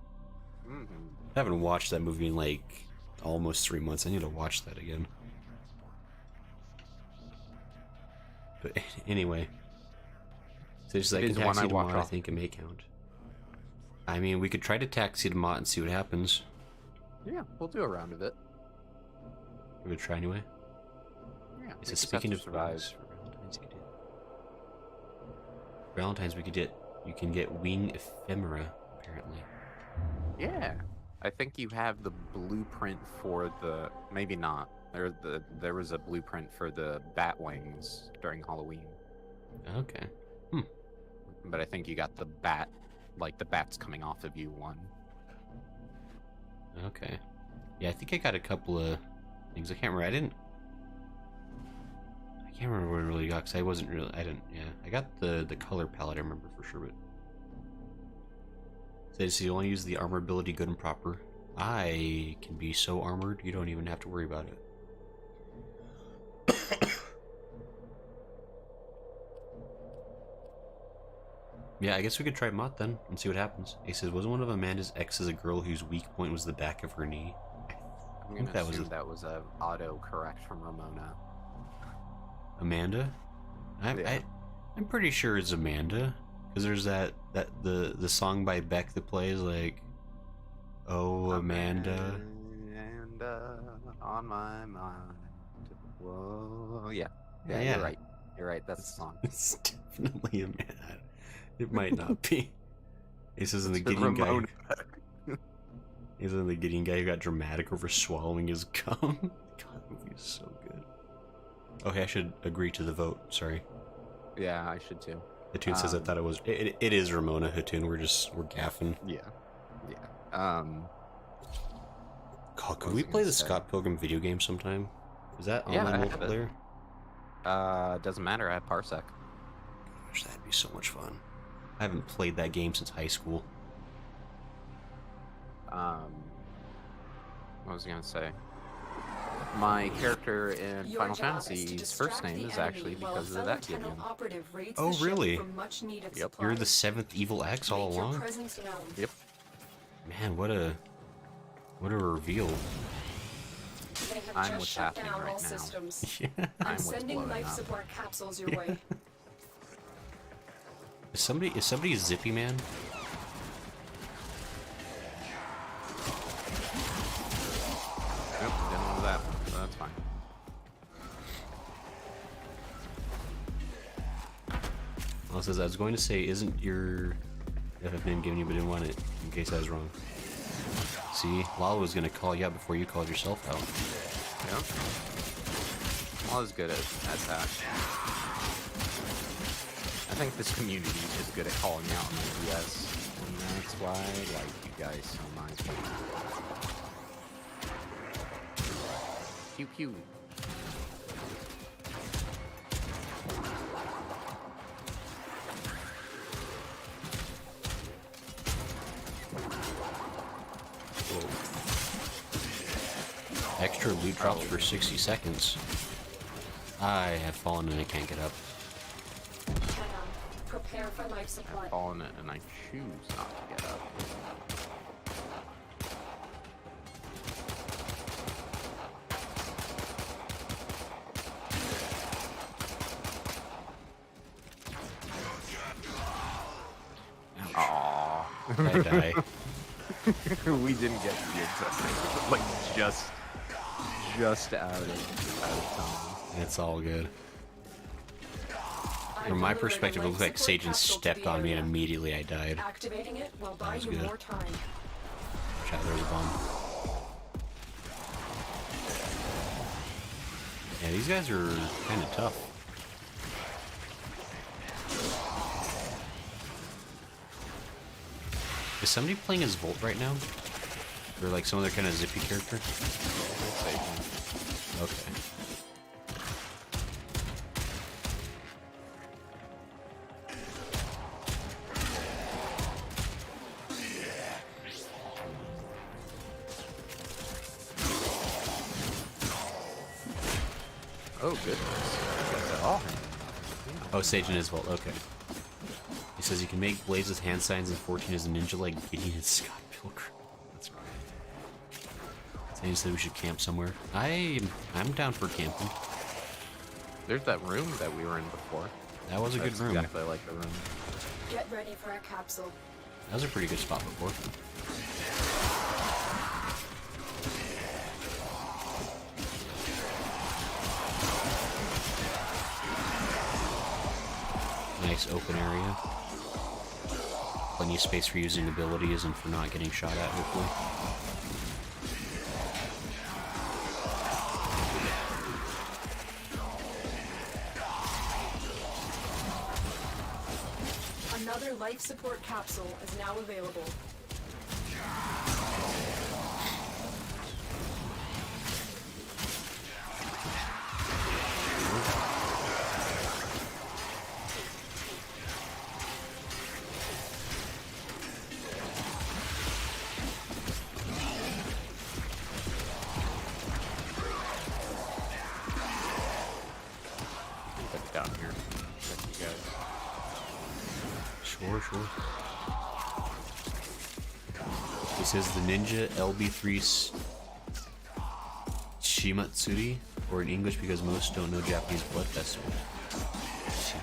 I haven't watched that movie in like almost 3 months. I need to watch that again. But anyway, so it's like It is one I taxi to watch Mott, I off. think it may count. I mean, we could try to taxi to Mott and see what happens. Yeah, we'll do a round of it. We would try anyway. Yeah, It we says, just speaking have of to survive. wings, for Valentine's, you can get wing ephemera apparently. Yeah, I think you have the blueprint for the. Maybe not. There was a blueprint for the bat wings during Halloween, Okay. but I think you got the bat, like the bats coming off of you one. Okay. Yeah, I think I got a couple of things. I can't remember. I can't remember what I really got because I wasn't really. I didn't. Yeah, I got the color palette. I remember for sure, but. So you only use the armor ability good and proper. I can be so armored, you don't even have to worry about it. Yeah, I guess we could try Mott then and see what happens. He says, wasn't one of Amanda's exes a girl whose weak point was the back of her knee? I'm think gonna that was assume a- that was a auto correct from Ramona. Amanda? Yeah. I'm pretty sure it's Amanda. Because there's the song by Beck that plays like, oh, Amanda. Amanda on my mind. Whoa. Yeah. Yeah, Yeah, yeah. you're right. You're right. That's the song. It's definitely Amanda. It might not be. He says in the It's the Gideon guy. Ramona. He's in the Gideon guy who got dramatic over swallowing his gum. God, the movie is so good. Okay, I should agree to the vote. Sorry. Yeah, I should too. Hatun says I thought it was. It is Ramona Hatun. We're gaffing. Yeah. Yeah. God, could was we I play gonna the say? Scott Pilgrim video game sometime? Is that Yeah, online I have it. multiplayer? Doesn't matter. I have Parsec. Gosh, that'd be so much fun. I haven't played that game since high school. What was I gonna say? My character in Your Final job is to Fantasy's distract first name the is enemy actually while because a of that fellow Gideon. Tenno operative raids Oh, the ship really? for much needed Yep. You're the supplies. 7th evil X all Make your along? presence known. Yep. Man, what a reveal. They have I'm just what's shut happening down right all now. systems. Yeah. I'm I'm what's sending blowing life up. support capsules your way. Is somebody a Zippy Man? Nope, didn't know that one, so that's fine. Well, it says I was going to say, isn't your FF name given you, but didn't want it in case I was wrong. See, Lala was gonna call you out before you called yourself out. Yep. All is good at that. I think this community is just good at calling out on BS, and that's why I like you guys so much. Pew pew. Extra loot drops for 60 seconds. I have fallen and I can't get up. Tenno, prepare for life support. I've fallen and I choose not to get up. Aww. I die. We didn't get the exact like just out of time. It's all good. I've From my delivered a perspective, it life looked like support Sajin capsule to stepped the on me and area. immediately I died. Activating it will buy was you good. more time. Chat, there's a bomb. Yeah, these guys are kind of tough. Is somebody playing as Volt right now? Or like some other kind of zippy character? Okay. Oh goodness. You guys are all Oh, Sajin is Volt, okay. He says you can make blades with hand signs and 14 is a ninja like Gideon and Scott Pilgrim. That's right. Sajin said we should camp somewhere. I'm down for camping. There's that room that we were in before. That was a good That's room. exactly like the room. Get ready for a capsule. That was a pretty good spot before. Nice open area. Plenty of space for using abilities and for not getting shot at, hopefully. Another life support capsule is now available. Put it down here. Check you guys. Sure. He says the ninja LB3 Shimatsuri, or in English because most don't know Japanese blood festival. That's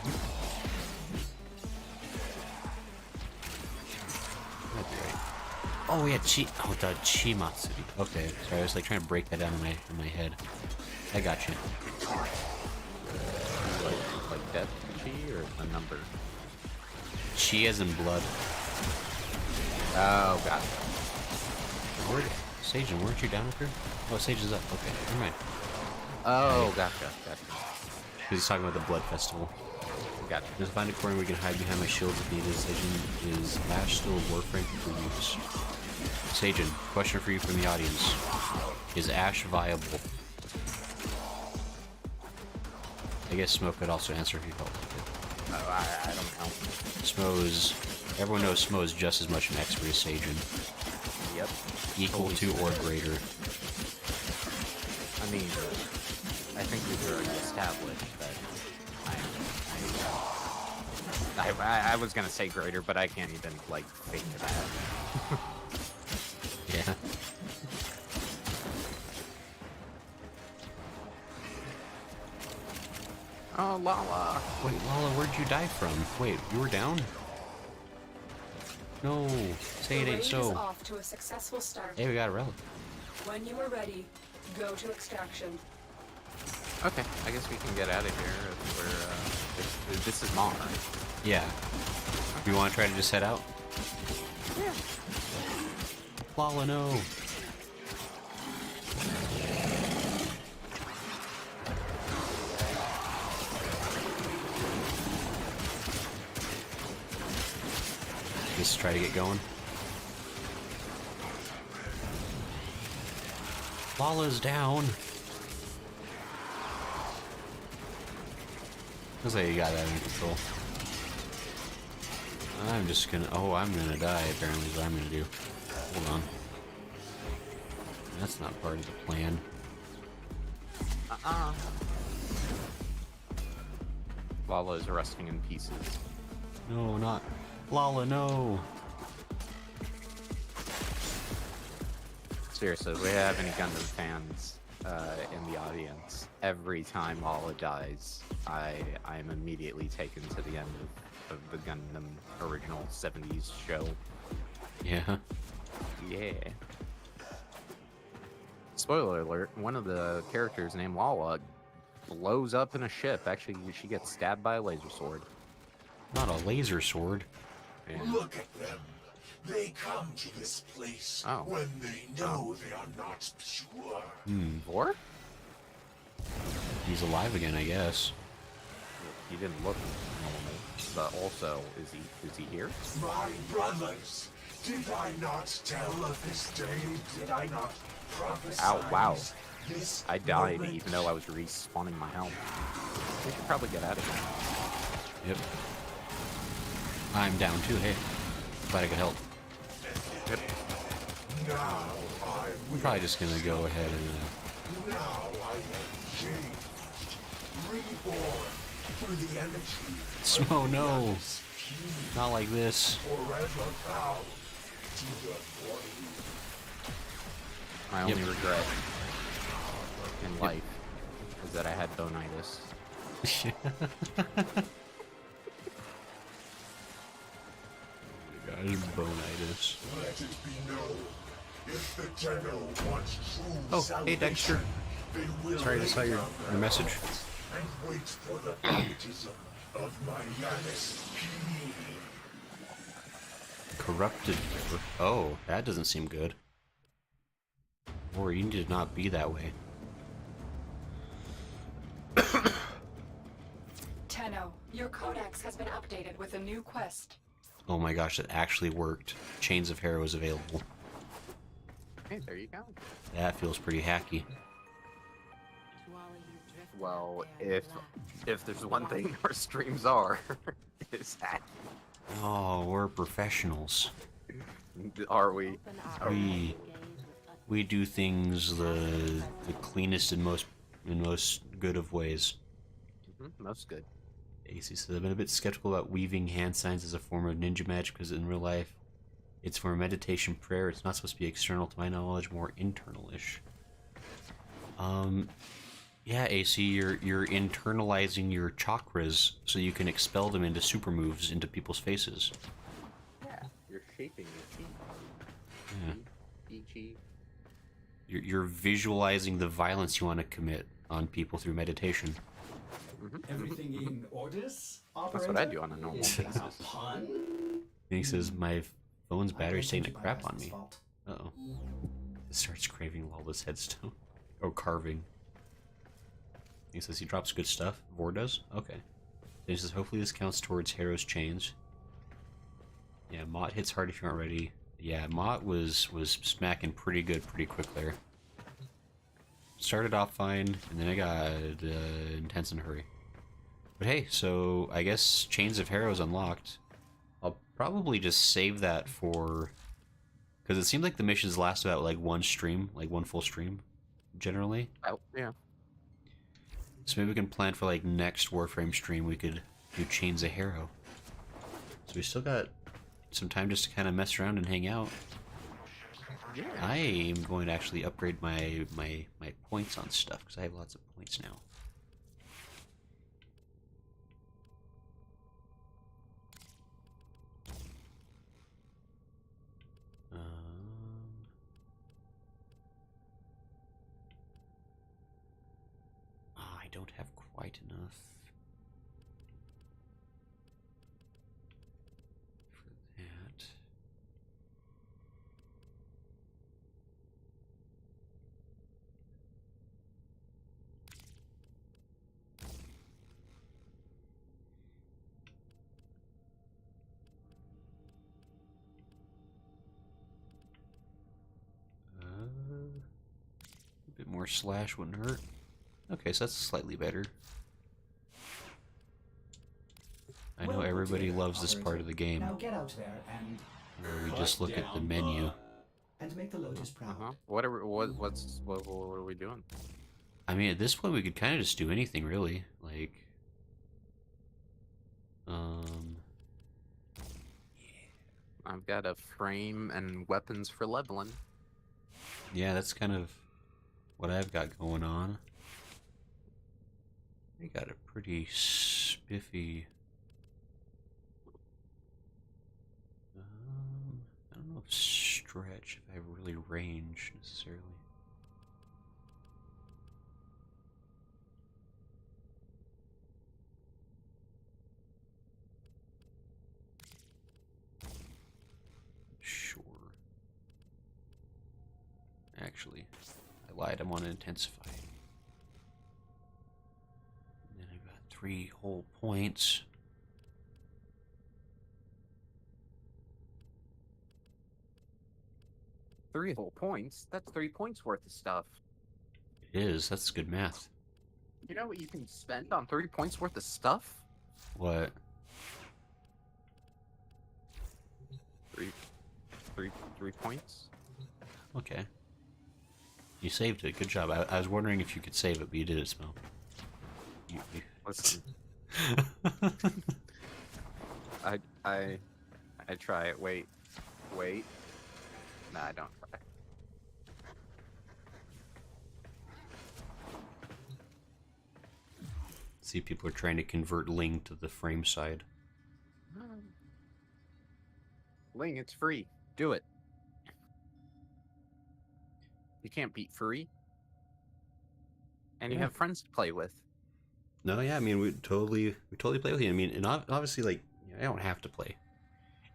right. Oh yeah, the Chimatsuri. Okay, sorry, I was like trying to break that down in my head. I got you. Like death chi or a number? Chi as in blood. Oh, gotcha. Sagen, weren't you down with her? Oh, Sage is up. Okay, never mind. Oh, gotcha. Because he's talking about the blood festival. Gotcha. Just find a corner we can hide behind my shield if needed. Sagen, is Ash still a Warframe for use? Sagen, question for you from the audience. Is Ash viable? I guess Smoke could also answer if he felt like it. Oh, I don't know. Smo is... Everyone knows Smo is just as much an expert as Sagen. Yep. Equal to or greater. I mean, I think we've already established that I was gonna say greater, but I can't even, like, think that. Yeah. Oh, Lala! Wait, Lala, where'd you die from? Wait, you were down? No, say it The ain't raid is so. off to a successful start. Hey, we got a relic. When you are ready, go to extraction. Okay, I guess we can get out of here if we're, this is Mom, right? Yeah. Do you want to try to just head out? Yeah. Lala, no. Just try to get going. Lala's down. Looks like you got that under control. I'm just gonna... Oh, I'm gonna die, apparently, is what I'm gonna do. Hold on. That's not part of the plan. Lala is rusting in pieces. No, not... Lala, no! Seriously, if we have any Gundam fans in the audience, every time Lala dies, I am immediately taken to the end of the Gundam original 70s show. Yeah. Yeah. Spoiler alert, one of the characters named Lala blows up in a ship. Actually, she gets stabbed by a laser sword. Not a laser sword. And Look at them. They come to this place Oh. when they know they are not pure. Vor? He's alive again, I guess. He didn't look normal. But also, is he here? My brothers, did I not tell of this day? Did I not prophesy? Ow, wow. This I died moment? even though I was respawning my helmet. We should probably get out of here. Yep. I'm down too, hey. Glad I could help. Yep. Now I I'm will. probably just gonna go ahead and... Now I am changed, reborn through the energy. Smo, no! Not like this. Forever bound to the body. My only regret in life is that I had bonitis. Guys, bonitis. Let it be known, if the Tenno wants true Oh, salvation, hey Dexter. they will Sorry, I just saw your message. and wait for the baptism of my Yanis Ki. Corrupted. Oh, that doesn't seem good. Or you need to not be that way. Tenno, your codex has been updated with a new quest. Oh my gosh, that actually worked. Chains of Hero is available. Hey, there you go. That feels pretty hacky. Well, if there's one thing our streams are, is that. Oh, we're professionals. Are we? We do things the cleanest and most good of ways. Most good. AC says, I've been a bit skeptical about weaving hand signs as a form of ninja magic because in real life it's for meditation prayer. It's not supposed to be external to my knowledge, more internal-ish. Yeah, AC, you're internalizing your chakras so you can expel them into super moves into people's faces. Yeah, you're shaping your chi. Yeah. Chi. You're visualizing the violence you want to commit on people through meditation. Everything in orders, That's what I do on a normal Is basis. that a pun? And he says, my phone's I battery's don't taking a think crap my on me. fault. Uh-oh. It starts craving Lawless headstone. Oh, carving. He says he drops good stuff. Vor does? Okay. Then he says, hopefully this counts towards Harrow's chains. Yeah, Mott hits hard if you aren't ready. Yeah, Mott was smacking pretty good pretty quick there. Started off fine, and then I got intense in a hurry. But hey, so I guess Chains of Harrow's unlocked. I'll probably just save that for... Because it seemed like the missions last about like one stream, like one full stream, generally. Oh, yeah. So maybe we can plan for like next Warframe stream we could do Chains of Harrow. So we still got some time just to kind of mess around and hang out. Yeah. I am going to actually upgrade my points on stuff because I have lots of points now. I don't have quite enough for that. A bit more slash wouldn't hurt. Okay, so that's slightly better. I know Well put everybody together, loves this part of the game, Now get out there and where we just look at the menu. make the Lotus proud. What are we doing? I mean, at this point, we could kind of just do anything, really. Like, I've got a frame and weapons for leveling. yeah, that's kind of what I've got going on. We got a pretty spiffy. I don't know if stretch, if I have really range necessarily. Sure. Actually, I lied. I want to intensify. And then I've got 3 whole points. Three whole points? That's 3 points worth of stuff. It is. That's good math. You know what you can spend on 3 points worth of stuff? What? Three points? Okay. You saved it. Good job. I was wondering if you could save it, but you did it, Smell. Listen. I try it. Wait. Nah, I don't try. See, people are trying to convert Ling to the frame side. Ling, it's free. Do it. You can't beat free. And you Yeah. have friends to play with. No, yeah, I mean, we totally play with you. I mean, and obviously, like, I don't have to play.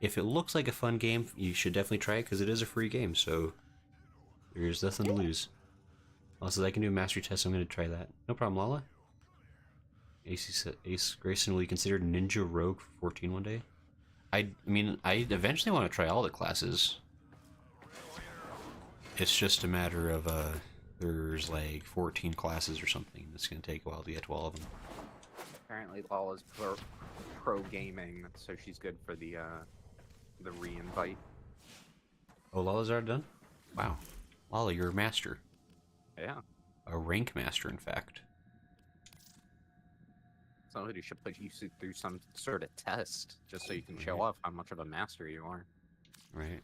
If it looks like a fun game, you should definitely try it because it is a free game. So there's nothing to lose. Also, I can do a mastery test. So I'm going to try that. No problem, Lala. Ace Grayson, will you consider Ninja Rogue for 14 one day? I mean, I eventually want to try all the classes. It's just a matter of there's like 14 classes or something. It's going to take a while to get to all of them. Apparently, Lala's pro gaming, so she's good for the re-invite. Oh, Lala's already done? Wow. Lala, you're a master. Yeah. A rank master, in fact. Somebody should put you through some sort of test just so you can show off how much of a master you are. Right.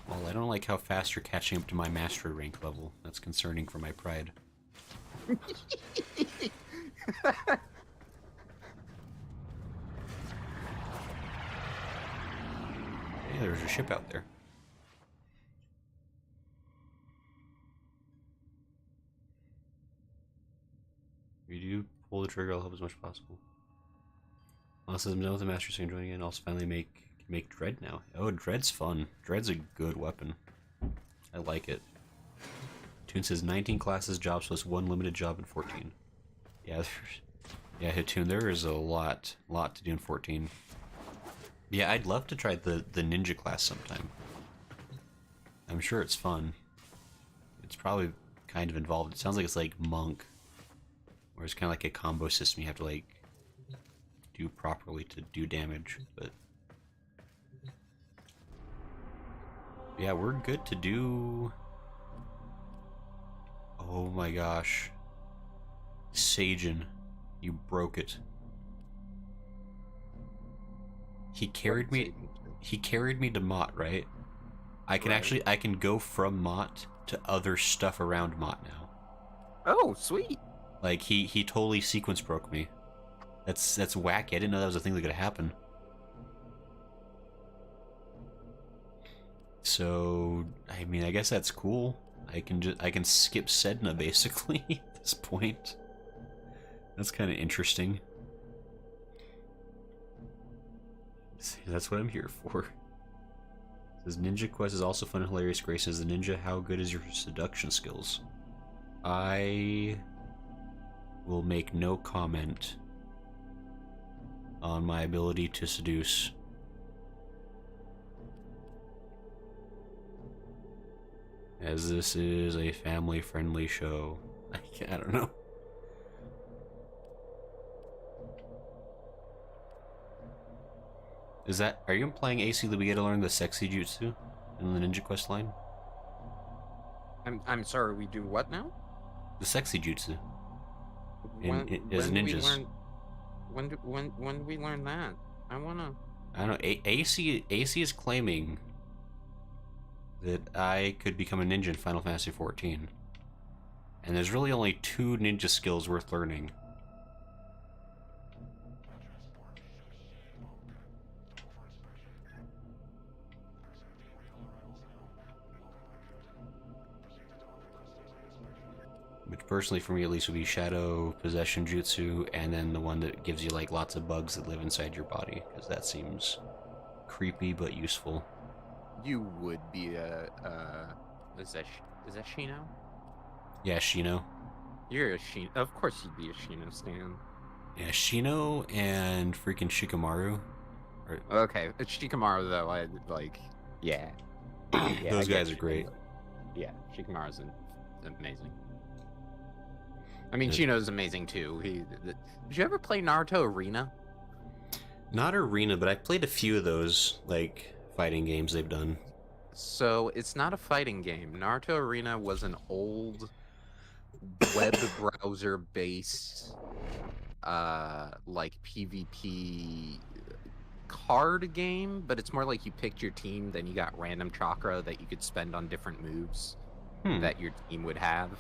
Well, I don't like how fast you're catching up to my mastery rank level. That's concerning for my pride. Hey, there's a ship out there. If you do pull the trigger, I'll help as much as possible. Also, I'm done with the Master Swing joining in. I'll finally make Dread now. Oh, Dread's fun. Dread's a good weapon. I like it. Toon says 19 classes, jobs plus 1 limited job in 14. Yeah, yeah, Toon, there is a lot to do in 14. Yeah, I'd love to try the ninja class sometime. I'm sure it's fun. It's probably kind of involved. It sounds like it's like Monk, where it's kind of like a combo system you have to like do properly to do damage, but yeah, we're good to do. Oh my gosh, Sajin, you broke it. He carried me. He carried me to Mott, right? I can go from Mott to other stuff around Mott now. Oh, sweet. Like he totally sequence broke me. That's wacky. I didn't know that was a thing that could happen. So I mean, I guess that's cool. I can skip Sedna basically at this point. That's kind of interesting. See, that's what I'm here for. It says Ninja Quest is also fun and hilarious. Grace says the ninja, how good is your seduction skills? I will make no comment on my ability to seduce. As this is a family-friendly show. I don't know. Is that... Are you implying, AC, that we get to learn the sexy jutsu in the Ninja Quest line? I'm sorry, we do what now? The sexy jutsu. when As ninjas. When do we learn that? I don't know. AC is claiming that I could become a ninja in Final Fantasy XIV. And there's really only 2 ninja skills worth learning. Which personally for me at least would be Shadow Possession Jutsu, and then the one that gives you like lots of bugs that live inside your body, because that seems creepy but useful. You would be is that Shino? Yeah, Shino. You're a Shino. Of course you'd be a Shino stan. Yeah, Shino and freaking Shikamaru. Okay, it's Shikamaru though. I like, yeah. Yeah, those guys are great. Yeah, Shikamaru's amazing. I mean, Shino's amazing too. Did you ever play Naruto Arena? Not Arena, but I played a few of those like fighting games they've done. So it's not a fighting game. Naruto Arena was an old web browser based like PvP card game, but it's more like you picked your team, then you got random chakra that you could spend on different moves that your team would have.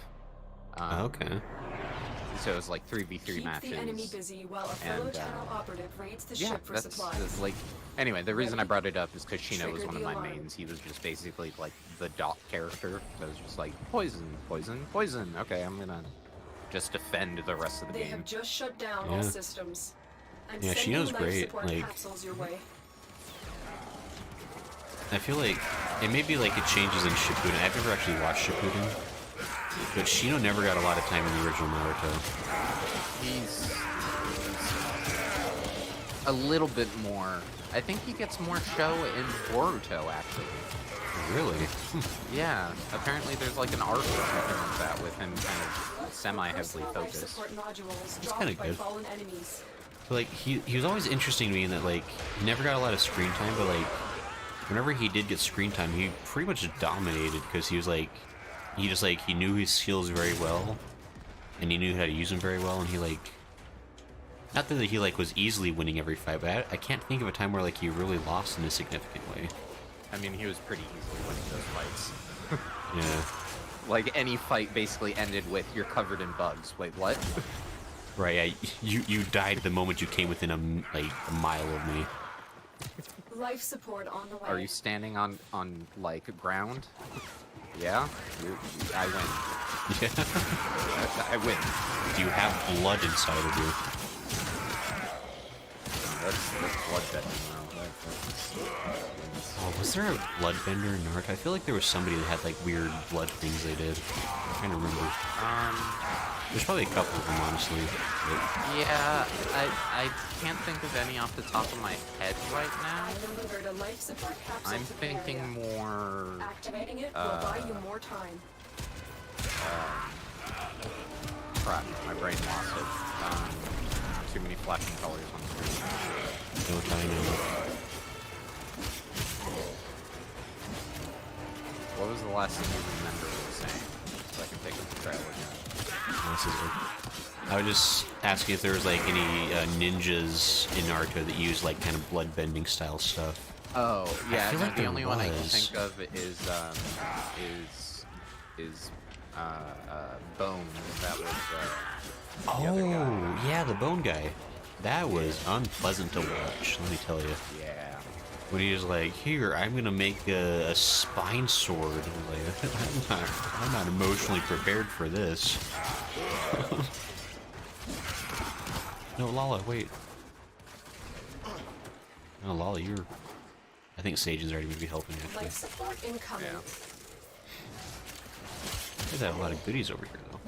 Okay. So it was like 3v3 matches. Keep the enemy busy while a fellow channel operative raids the ship for supplies. That's like... Anyway, the reason I brought it up is because Shino was Trigger one of the my alarm. mains. He was just basically like the dot character. That was just like, poison, poison, poison. Okay, I'm gonna just defend the rest of the They game. have just shut down Yeah. all systems. I'm Yeah, sending Shino's life great, support like- capsules your way. I feel like it may be like it changes in Shippuden. I've never actually watched Shippuden, but Shino never got a lot of time in the original Naruto. He's a little bit more. I think he gets more show in Boruto, actually. Really? Yeah, apparently there's like an arc or something like that with him kind of semi-heavily Personal life focused. support modules That's dropped kinda by good. fallen enemies. But, like he was always interesting to me in that like he never got a lot of screen time, but like whenever he did get screen time, he pretty much dominated because he was like he knew his skills very well, and he knew how to use them very well, and he like, not that he like was easily winning every fight, but I can't think of a time where like he really lost in a significant way. I mean, he was pretty easily winning those fights. Yeah. Like, any fight basically ended with, you're covered in bugs. Wait, what? Right, yeah, you died the moment you came within a mile of me. Life support on the way. Are you standing on like, ground? Yeah? I win. Yeah. I win. Do you have blood inside of you? That's bloodbending now. Oh, was there a bloodbender in Naruto? I feel like there was somebody that had like weird blood things they did. I'm trying to remember. There's probably a couple of them, honestly. But... Yeah, I can't think of any off the top of my head right now. I delivered a life support capsule I'm to the thinking area. more. Activating it will buy you more time. Crap, my brain lost it. Too many flashing colors on the screen. No time in. What was the last thing you remember saying? So I can take a trail again. This is it. I was just asking if there was like any ninjas in Naruto that use like kind of bloodbending style stuff. Oh, yeah, feel no, like the there only one I can was. think of is Bone. That was, the other guy. Oh, yeah, the bone guy. That was unpleasant to watch, let me tell you. Yeah. When he was like, here, I'm gonna make a spine sword. I'm like, I'm not emotionally prepared for this. No, Lala, wait. No, Lala, you're... I think Sajan's already gonna be helping, actually. Life support incoming. Yeah. There's have a lot of goodies over here, though.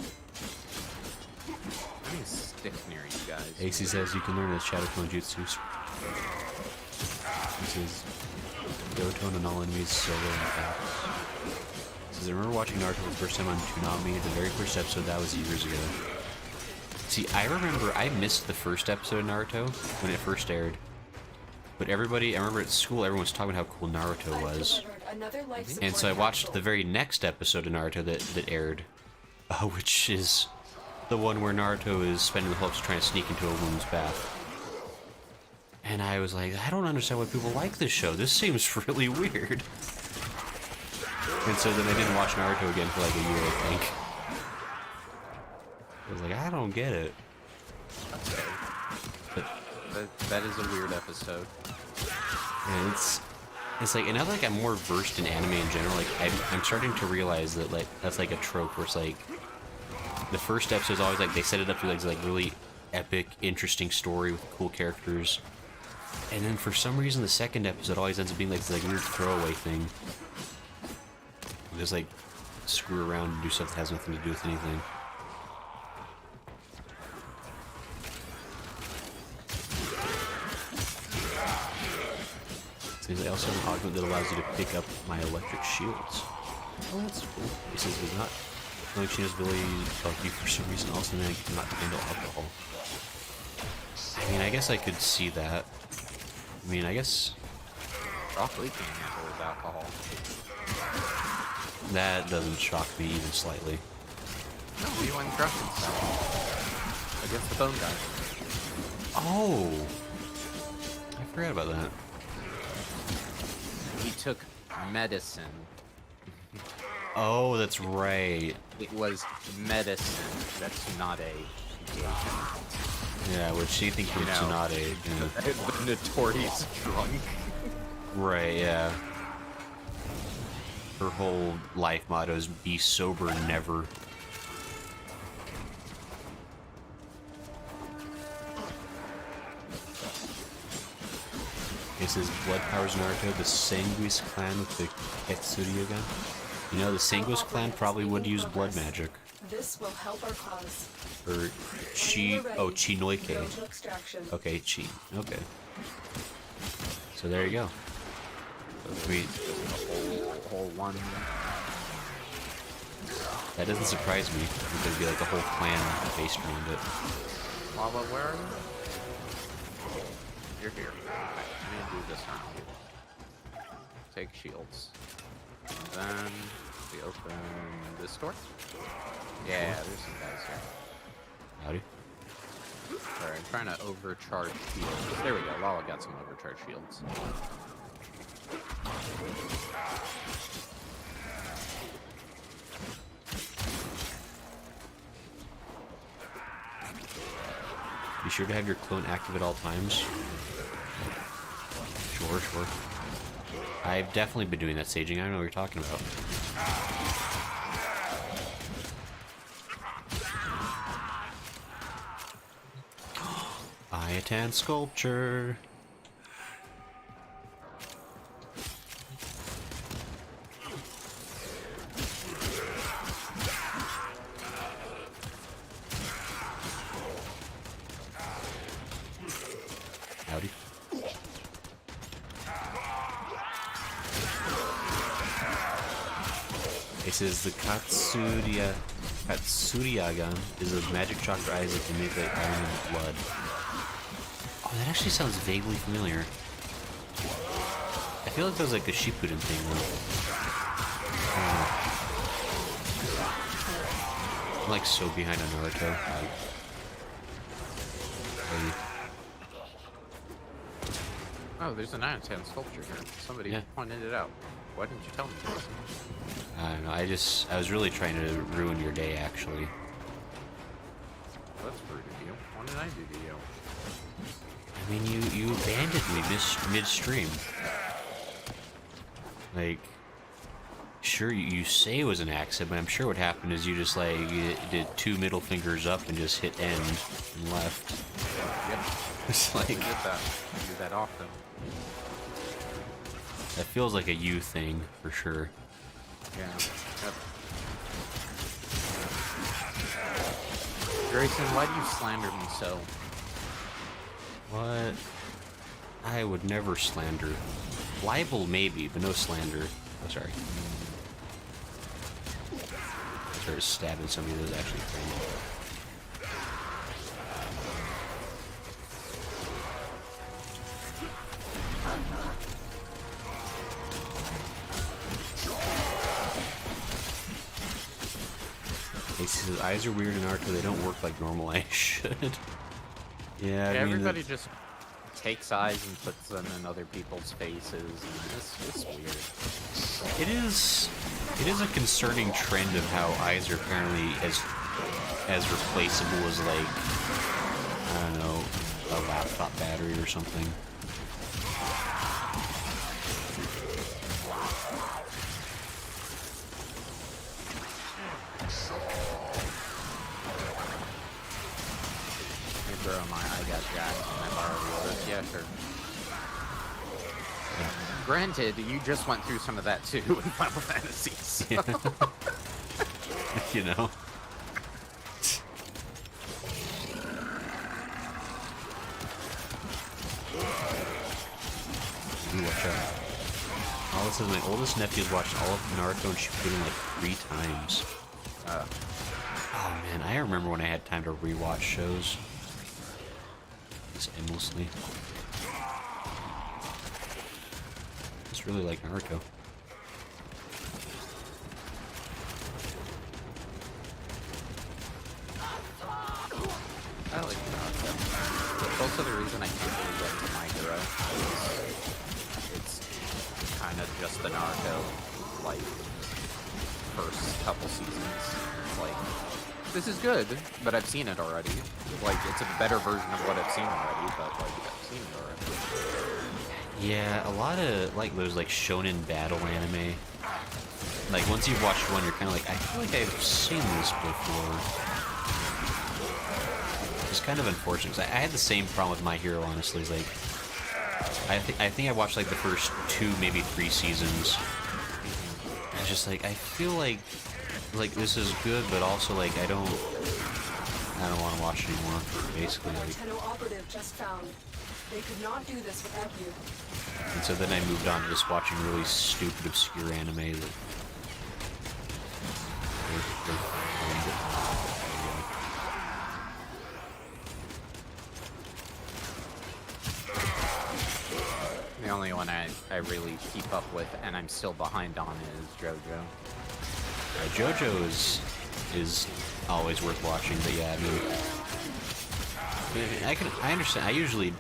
I need to stick near you guys. AC says you can learn the Shadow Clone Jutsu. He says, Yotone and all enemies solo and fast. He says, I remember watching Naruto for the first time on Toonami, the very first episode, that was years ago. See, I remember I missed the first episode of Naruto when it first aired. But everybody, I remember at school, everyone was talking about how cool Naruto was. Another life support And so I watched capsule. the very next episode of Naruto that aired, which is the one where Naruto is spending the whole episode trying to sneak into a woman's bath. And I was like, I don't understand why people like this show. This seems really weird. And so then I didn't watch Naruto again for like a year, I think. I was like, I don't get it. But That is a weird episode. yeah, it's like, and now like I'm more versed in anime in general, like I'm starting to realize that like that's like a trope where it's like the first episode is always like they set it up to like really epic, interesting story with cool characters, and then for some reason the second episode always ends up being like this like weird throwaway thing. Just like screw around and do stuff that has nothing to do with anything. So I also have an augment that allows you to pick up my electric shields. Oh, that's cool. He says does not knowing she has ability to help you for some reason also then cannot handle alcohol. I mean, I guess I could see that. I mean, I guess Rock Lee can't handle his alcohol. that doesn't shock me even slightly. No, he went drunk and stuff. Against the bone guy. Oh! I forgot about that. He took medicine. Oh, that's right. It was medicine. That's Tsunade. Yeah, which she thinks was Tsunade. Yeah. The notorious drunk. Right, yeah. Her whole life motto is be sober never. This is Blood Powers Naruto, the Sanguis clan with the Ketsuryu gun. You know, the Sanguis clan probably would use blood magic. This will help our cause. Or Chinoike. Go to extraction. Okay, Chi. Okay. So there you go. Sweet. Whole one. That doesn't surprise me. There'd be like a whole clan based around it. Lava, where are you? You're here. Okay, I'm gonna do this now. Take shields. And then we open this door. Yeah, there's some guys here. Howdy. Sorry, I'm trying to overcharge shields. There we go. Lala got some overcharge shields. Be sure to have your clone active at all times. Sure, sure. I've definitely been doing that, Saging. I don't know what you're talking about. Iatan sculpture. Howdy. It says the Katsuriagan is a magic chakra eyes that can manipulate iron and blood. Oh, that actually sounds vaguely familiar. I feel like that was like a Shippuden thing, though. I'm like so behind on Naruto. Oh, there's an Iatan sculpture here. Somebody pointed it out. Why didn't you tell me this? I don't know, I was really trying to ruin your day, actually. Well, that's rude of you. What did I do to you? I mean, you abandoned me midstream. Like, sure, you say it was an accident, but I'm sure what happened is you just, like, you did 2 middle fingers up and just hit end and left. Yep. It's like... I did that. I do that often. That feels like a you thing, for sure. Yeah. Yep. Grayson, why do you slander me so? What? I would never slander. Libel, maybe, but no slander. Oh, sorry. I started stabbing somebody that was actually friendly. He says eyes are weird in Naruto. They don't work like normal eyes should. Yeah, I mean, everybody just takes eyes and puts them in other people's faces, and it's weird. It is a concerning trend of how eyes are apparently as replaceable as, like, I don't know, a laptop battery or something. Bro, my eye got jacked and I borrowed yours. Yeah, sure. Yeah. Granted, you just went through some of that too in Final Fantasy. So. You know. Ooh, watch out. All this is my oldest nephew's watched all of Naruto and Shippuden like 3 times. Oh man, I remember when I had time to rewatch shows. Just endlessly. Just really like Naruto. I like Naruto. It's also the reason I can't really get into My Hero. It's kind of just the Naruto, like, first couple seasons. It's like, this is good, but I've seen it already. Like, it's a better version of what I've seen already, but, like, I've seen it already. Yeah, a lot of, like, those, like, shonen battle anime. Like, once you've watched one, you're kind of like, I feel like I've seen this before. It's kind of unfortunate, 'cause I had the same problem with My Hero, honestly. It's like, I think I watched, like, the first 2, maybe 3 seasons. And it's just like, I feel like this is good, but also, like, I don't want to watch anymore, basically. Our Like, Tenno operative just found. They could not do this without you. and so then I moved on to just watching really stupid, obscure anime that... The only one I really keep up with, and I'm still behind on, is JoJo. JoJo is always worth watching, but yeah, I mean, I understand. I usually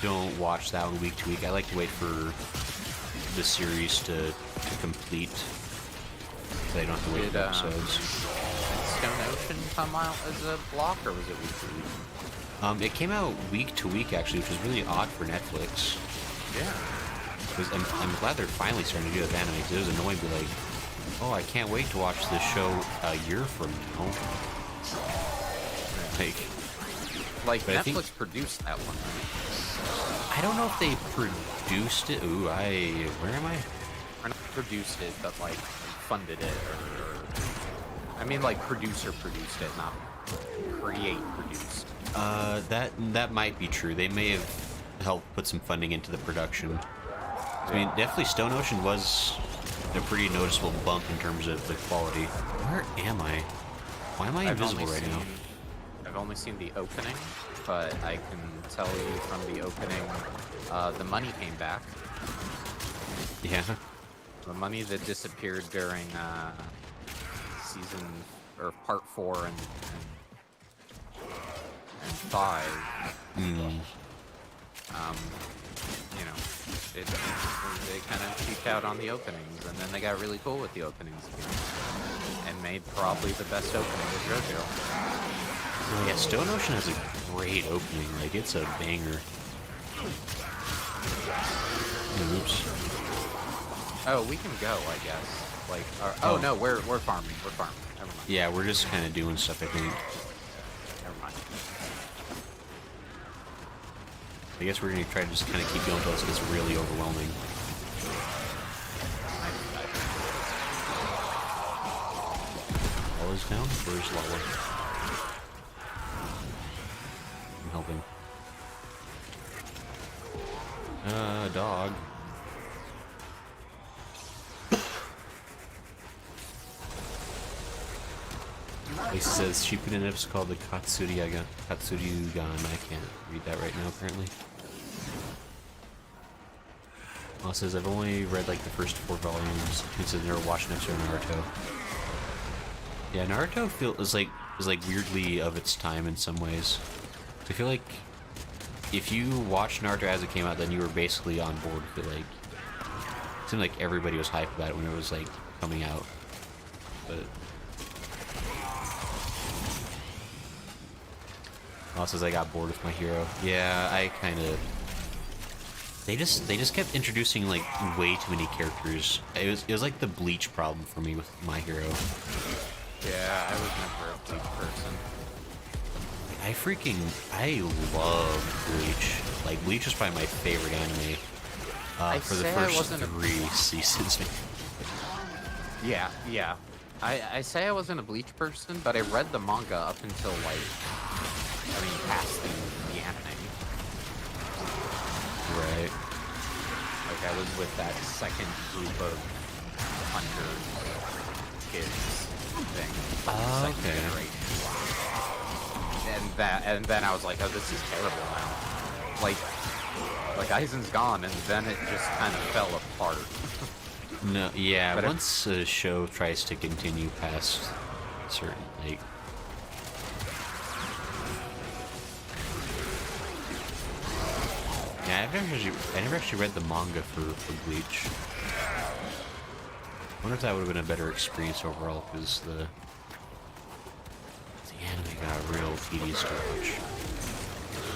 don't watch that one week to week. I like to wait for the series to complete. So I don't have to wait for episodes. Did Stone Ocean come out as a block, or was it week to week? It came out week to week actually, which is really odd for Netflix. Yeah. Because I'm glad they're finally starting to do that with anime. Because it was annoying to be like, oh, I can't wait to watch this show a year from now. Like but Netflix produced that one, right? I don't know if they produced it. Ooh, where am I? Or not produced it, but like funded it, or I mean, like producer produced it, not create produced. That might be true. They may have helped put some funding into the production. I mean, definitely Stone Ocean was a pretty noticeable bump in terms of the quality. Where am I? Why am I invisible right now? I've only seen the opening, but I can tell you from the opening, the money came back. Yeah. The money that disappeared during season or part 4 and 5. You know, they kind of peaked out on the openings, and then they got really cool with the openings again, and made probably the best opening of JoJo. Yeah, Stone Ocean has a great opening. Like, it's a banger. Oops. Oh, we can go, I guess. Like, oh no, we're farming. We're farming. Never mind. Yeah, we're just kind of doing stuff, I think. Never mind. I guess we're going to try to just kind of keep going until it gets really overwhelming. Lala's down? Where's Lala? I'm helping. Dog. Lacey says she put in an episode called the Katsuryugan. I can't read that right now, apparently. Well, it says I've only read like the first 4 volumes. It says never watched an episode of Naruto. Yeah, Naruto is like weirdly of its time in some ways. I feel like if you watched Naruto as it came out, then you were basically on board with it. Like, it seemed like everybody was hyped about it when it was like coming out. But also, I got bored with My Hero. Yeah, I kind of. They just kept introducing like way too many characters. It was like the Bleach problem for me with My Hero. Yeah, I was never a Bleach person. I love Bleach. Like, Bleach was probably my favorite anime for the first 3 seasons. Yeah. I say I wasn't a Bleach person, but I read the manga up until past the anime. Right. Like, I was with that second group of hunter kids thing. Oh, second okay. generation. And then I was like, oh, this is terrible now. Like Aizen's gone, and then it just kind of fell apart. No, yeah, but once a show tries to continue past a certain, like... Yeah, I never actually read the manga for Bleach. I wonder if that would have been a better experience overall, because the anime got real tedious to watch.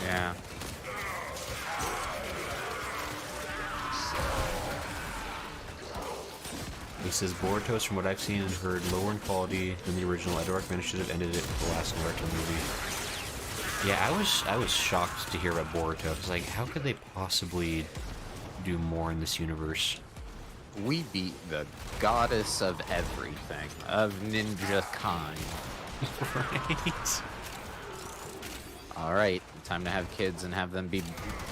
Yeah. He says Boruto's, from what I've seen and heard, lower in quality than the original. I don't recommend it. Should have ended it with the last Naruto movie. Yeah, I was shocked to hear about Boruto. I was like, how could they possibly do more in this universe? We beat the goddess of everything, of ninja kind. Right. Alright, time to have kids and have them be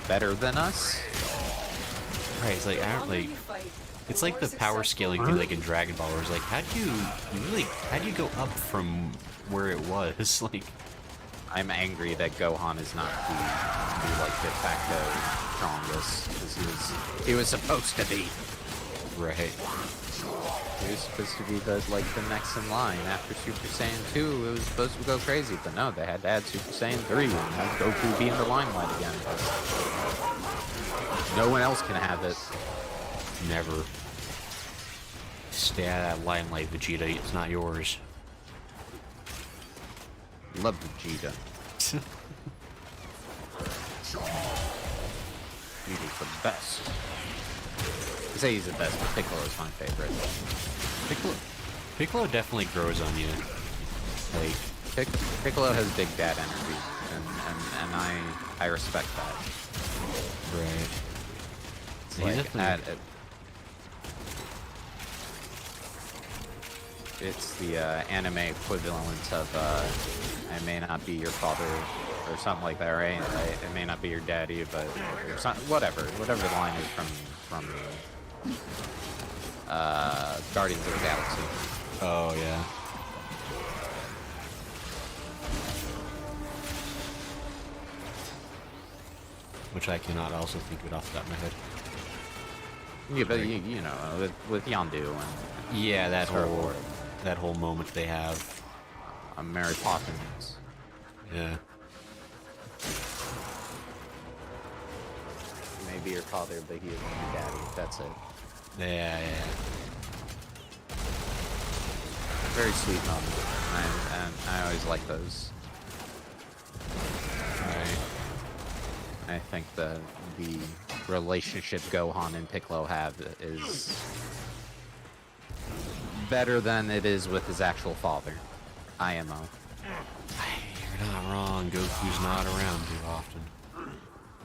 better than us? Right, it's like, it's like the power scaling thing like in Dragon Ball, where it's like, how do you go up from where it was? Like, I'm angry that Gohan is not the like de facto strongest, because he was supposed to be. Right. He was supposed to be the next in line after Super Saiyan 2. It was supposed to go crazy, but no, they had to add Super Saiyan 3 and have Goku be in the limelight again. No one else can have it. Never. Stay out of that limelight, Vegeta. It's not yours. Love Vegeta. Vegeta's the best. I say he's the best, but Piccolo's my favorite. Piccolo definitely grows on you. Like, Piccolo has big dad energy, and I respect that. right. It's He's like definitely- it's the anime equivalent of I may not be your father or something like that, right? I may not be your daddy, but or whatever the line is from Guardians of the Galaxy. Oh, yeah. Which I cannot also think of it off the top of my head. Yeah, but you know, with Yondu and Yeah, that Star whole Wars. that whole moment they have. Mary Poppins. Yeah. Maybe your father, but he isn't your daddy. That's it. Yeah, yeah. Very sweet moment. And I always like those. Alright. I think the relationship Gohan and Piccolo have is better than it is with his actual father, IMO. You're not wrong. Goku's not around too often.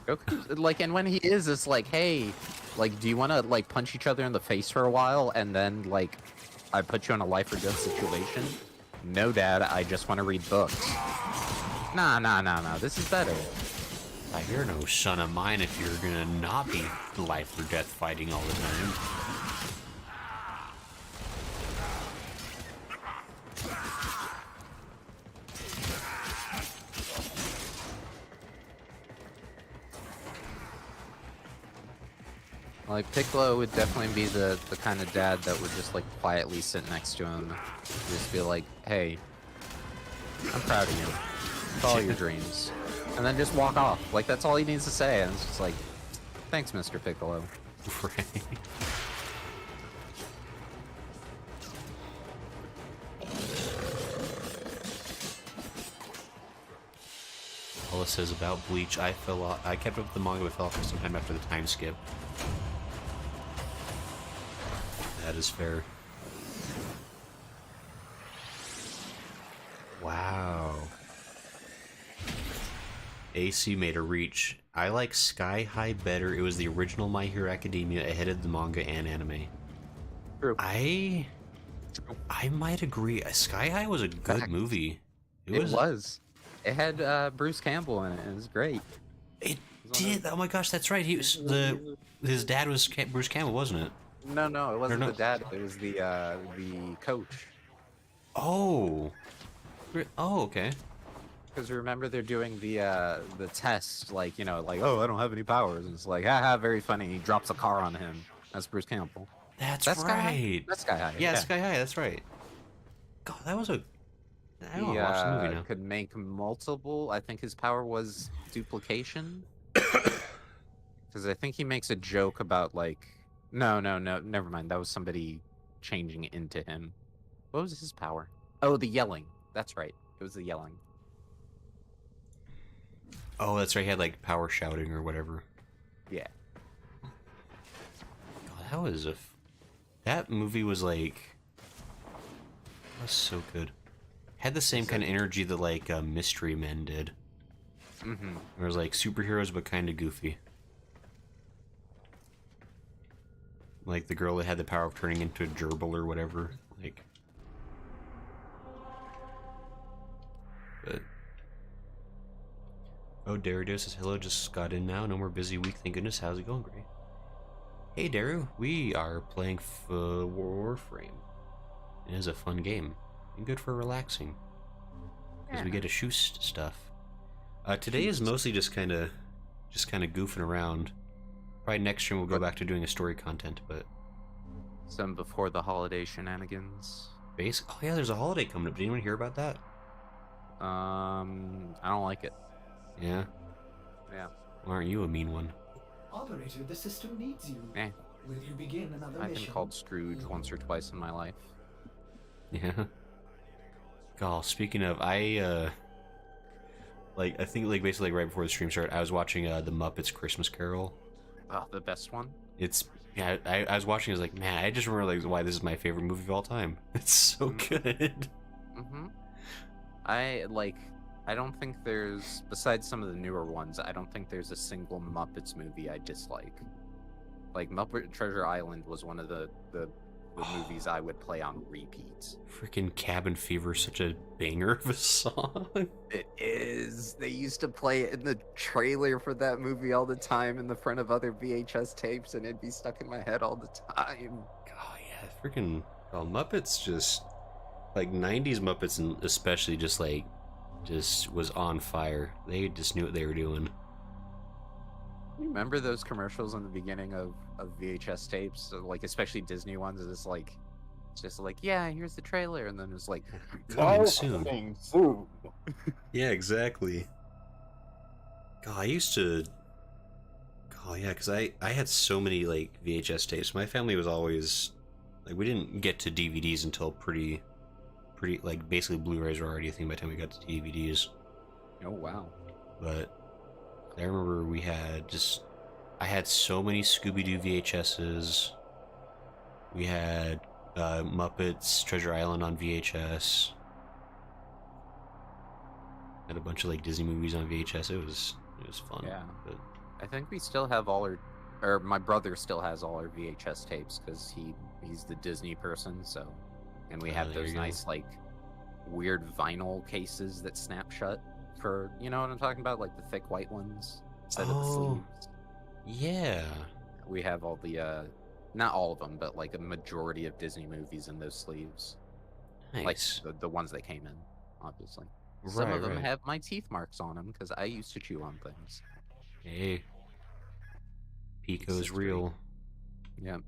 Goku's like, and when he is, it's like, hey, like, do you want to like punch each other in the face for a while, and then like, I put you in a life or death situation? No, Dad, I just want to read books. Nah, this is better. You're no son of mine if you're gonna not be life or death fighting all the time. Like, Piccolo would definitely be the kind of dad that would just like quietly sit next to him, just be like, hey, I'm proud of you. Follow your dreams. And then just walk off. Like, that's all he needs to say. And it's just like, thanks, Mr. Piccolo. Right. All it says about Bleach, I kept up with the manga but fell off for some time after the time skip. That is fair. Wow. AC made a reach. I like Sky High better. It was the original My Hero Academia ahead of the manga and anime. True. I might agree. Sky High was a good Fact. movie. It was. It had Bruce Campbell in it. It was great. It did. Oh my gosh, that's right. He was his dad was Bruce Campbell, wasn't it? No, it wasn't no. the dad. It was the coach. Oh. Oh, okay. Because remember they're doing the test, like, you know, like, oh, I don't have any powers. And it's like, haha, very funny. He drops a car on him. That's Bruce Campbell. That's Sky High? right. That's Sky High. Yeah, Sky High. That's right. God, that was a. I don't He watch the movie now. could make multiple. I think his power was duplication. Because I think he makes a joke about like, no, never mind. That was somebody changing into him. What was his power? Oh, the yelling. That's right. It was the yelling. Oh, that's right. He had like power shouting or whatever. Yeah. God, that was that movie was like. That was so good. Had the same kind of energy that like Mystery Men did. Mm-hmm. It was like superheroes but kind of goofy. Like the girl that had the power of turning into a gerbil or whatever. Like. But. Oh, Darudo says hello, just got in now. No more busy week, thank goodness. How's it going, Gray? Hey, Daru. We are playing Warframe. It is a fun game. And good for relaxing. Because we get to shoot stuff. Today is mostly just kind of goofing around. Probably next stream we'll go back to doing a story content, but Some before the holiday shenanigans. Oh yeah, there's a holiday coming up. Did anyone hear about that? I don't like it. Yeah. Yeah. Why aren't you a mean one? Operator, the system needs you. Eh. Will you begin another I've mission? been called Scrooge once or twice in my life. Yeah. God, speaking of, I think like basically like right before the stream started, I was watching the Muppets Christmas Carol. Oh, the best one? I was watching. I was like, man, I just remember like why this is my favorite movie of all time. It's so good. Mm-hmm. I don't think there's, besides some of the newer ones, I don't think there's a single Muppets movie I dislike. Like, Muppet Treasure Island was one of the movies I would play on repeat. Freaking Cabin Fever is such a banger of a song. It is. They used to play it in the trailer for that movie all the time in the front of other VHS tapes, and it'd be stuck in my head all the time. Oh yeah, freaking Muppets just like 90s Muppets and especially just was on fire. They just knew what they were doing. Remember those commercials in the beginning of VHS tapes, like especially Disney ones? It's just like, yeah, here's the trailer, and then it's like, coming soon. Yeah, exactly. God, I used to. Oh yeah, because I had so many like VHS tapes. My family was always like, we didn't get to DVDs until pretty like basically Blu-rays were already a thing by the time we got to DVDs. Oh wow. But I remember I had so many Scooby-Doo VHSs. We had Muppets Treasure Island on VHS. Had a bunch of like Disney movies on VHS. It was fun. Yeah. But I think we still have all or my brother still has all our VHS tapes because he's the Disney person. So, and we have there those you go. nice like weird vinyl cases that snap shut for, you know what I'm talking about, like the thick white ones instead of the sleeves. Yeah. We have all the not all of them, but like a majority of Disney movies in those sleeves. Nice. Like the ones that came in, obviously. Some Right, of them right. have my teeth marks on them because I used to chew on things. Hey. Pico's History. real. Yep.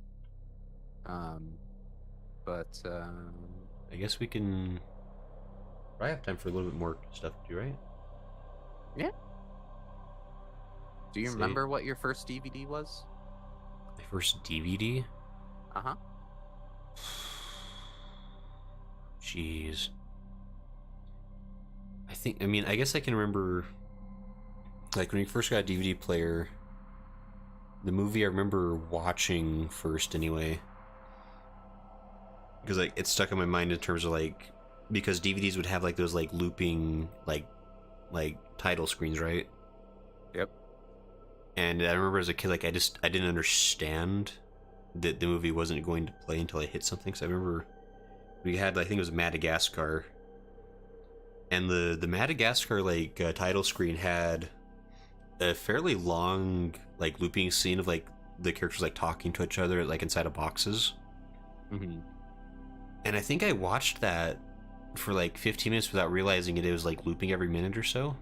But I guess we can probably have time for a little bit more stuff to do, right? yeah. Do you See. remember what your first DVD was? My first DVD? Uh-huh. Jeez. I guess I can remember, like, when we first got a DVD player, the movie I remember watching first anyway, because, like, it stuck in my mind in terms of, like, because DVDs would have, like, those, like, looping, like title screens, right? Yep. And I remember as a kid, like, I didn't understand that the movie wasn't going to play until I hit something, so I remember we had, I think it was Madagascar, and the Madagascar like title screen had a fairly long like looping scene of like the characters like talking to each other like inside of boxes. Mm-hmm. And I think I watched that for like 15 minutes without realizing it was like looping every minute or so,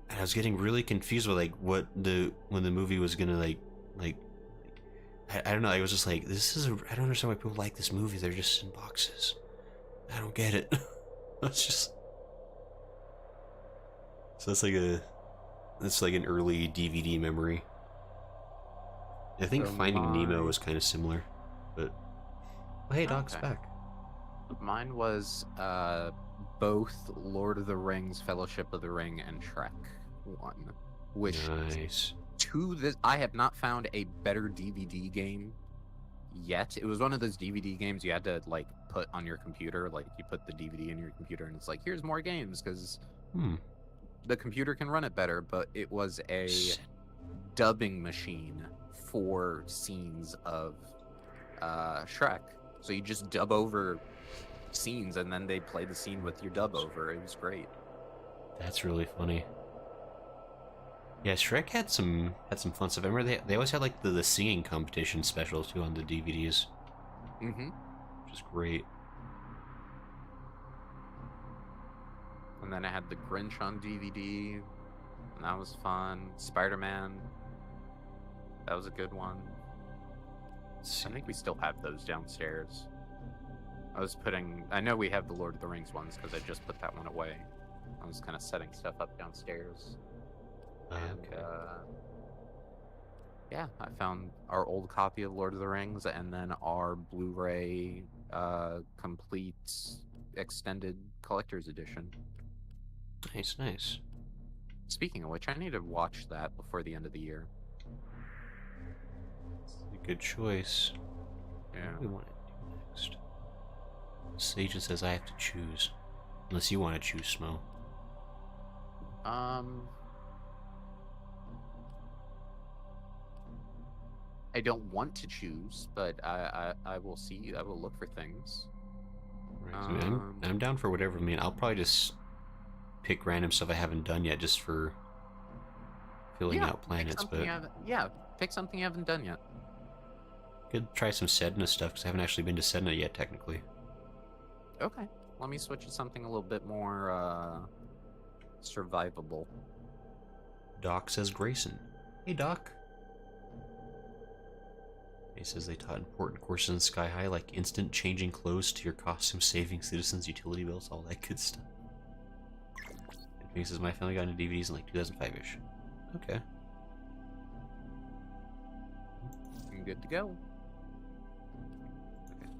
and I was getting really confused with like when the movie was gonna like I don't know, I was just like, I don't understand why people like this movie. They're just in boxes. I don't get it. It's just... So that's like an early DVD memory. I think Finding Nemo was kind of similar, but... Oh, hey, Doc's back. Mine was both Lord of the Rings, Fellowship of the Ring, and Shrek 1. Which, Nice. I have not found a better DVD game yet. It was one of those DVD games you had to, like, put on your computer. Like, you put the DVD in your computer, and it's like, here's more games, because the computer can run it better, but it was a dubbing machine for scenes of Shrek. So you just dub over scenes, and then they play the scene with your dub over. It was great. That's really funny. Yeah, Shrek had some fun stuff. I remember they always had like the singing competition specials too on the DVDs. Mm-hmm. Which is great. And then I had The Grinch on DVD, and that was fun. Spider-Man, that was a good one. I think we still have those downstairs. I know we have the Lord of the Rings ones because I just put that one away. I was kind of setting stuff up downstairs. And, okay. yeah, I found our old copy of Lord of the Rings and then our Blu-ray complete extended collector's edition. Nice, nice. Speaking of which, I need to watch that before the end of the year. A good choice. Yeah. What do we want to do next? Sage says I have to choose. Unless you want to choose, Smo. I don't want to choose, but I will see. I will look for things. Right. So, I mean, I'm down for whatever. I mean, I'll probably just pick random stuff I haven't done yet, just for filling out planets. But pick something you haven't done yet. Could try some Sedna stuff because I haven't actually been to Sedna yet, technically. Okay, let me switch to something a little bit more survivable. Doc says Grayson. Hey, Doc. He says they taught important courses in Sky High, like instant changing clothes to your costume, saving citizens, utility bills, all that good stuff. And he says my family got into DVDs in like 2005-ish. Okay. I'm good to go. Okay.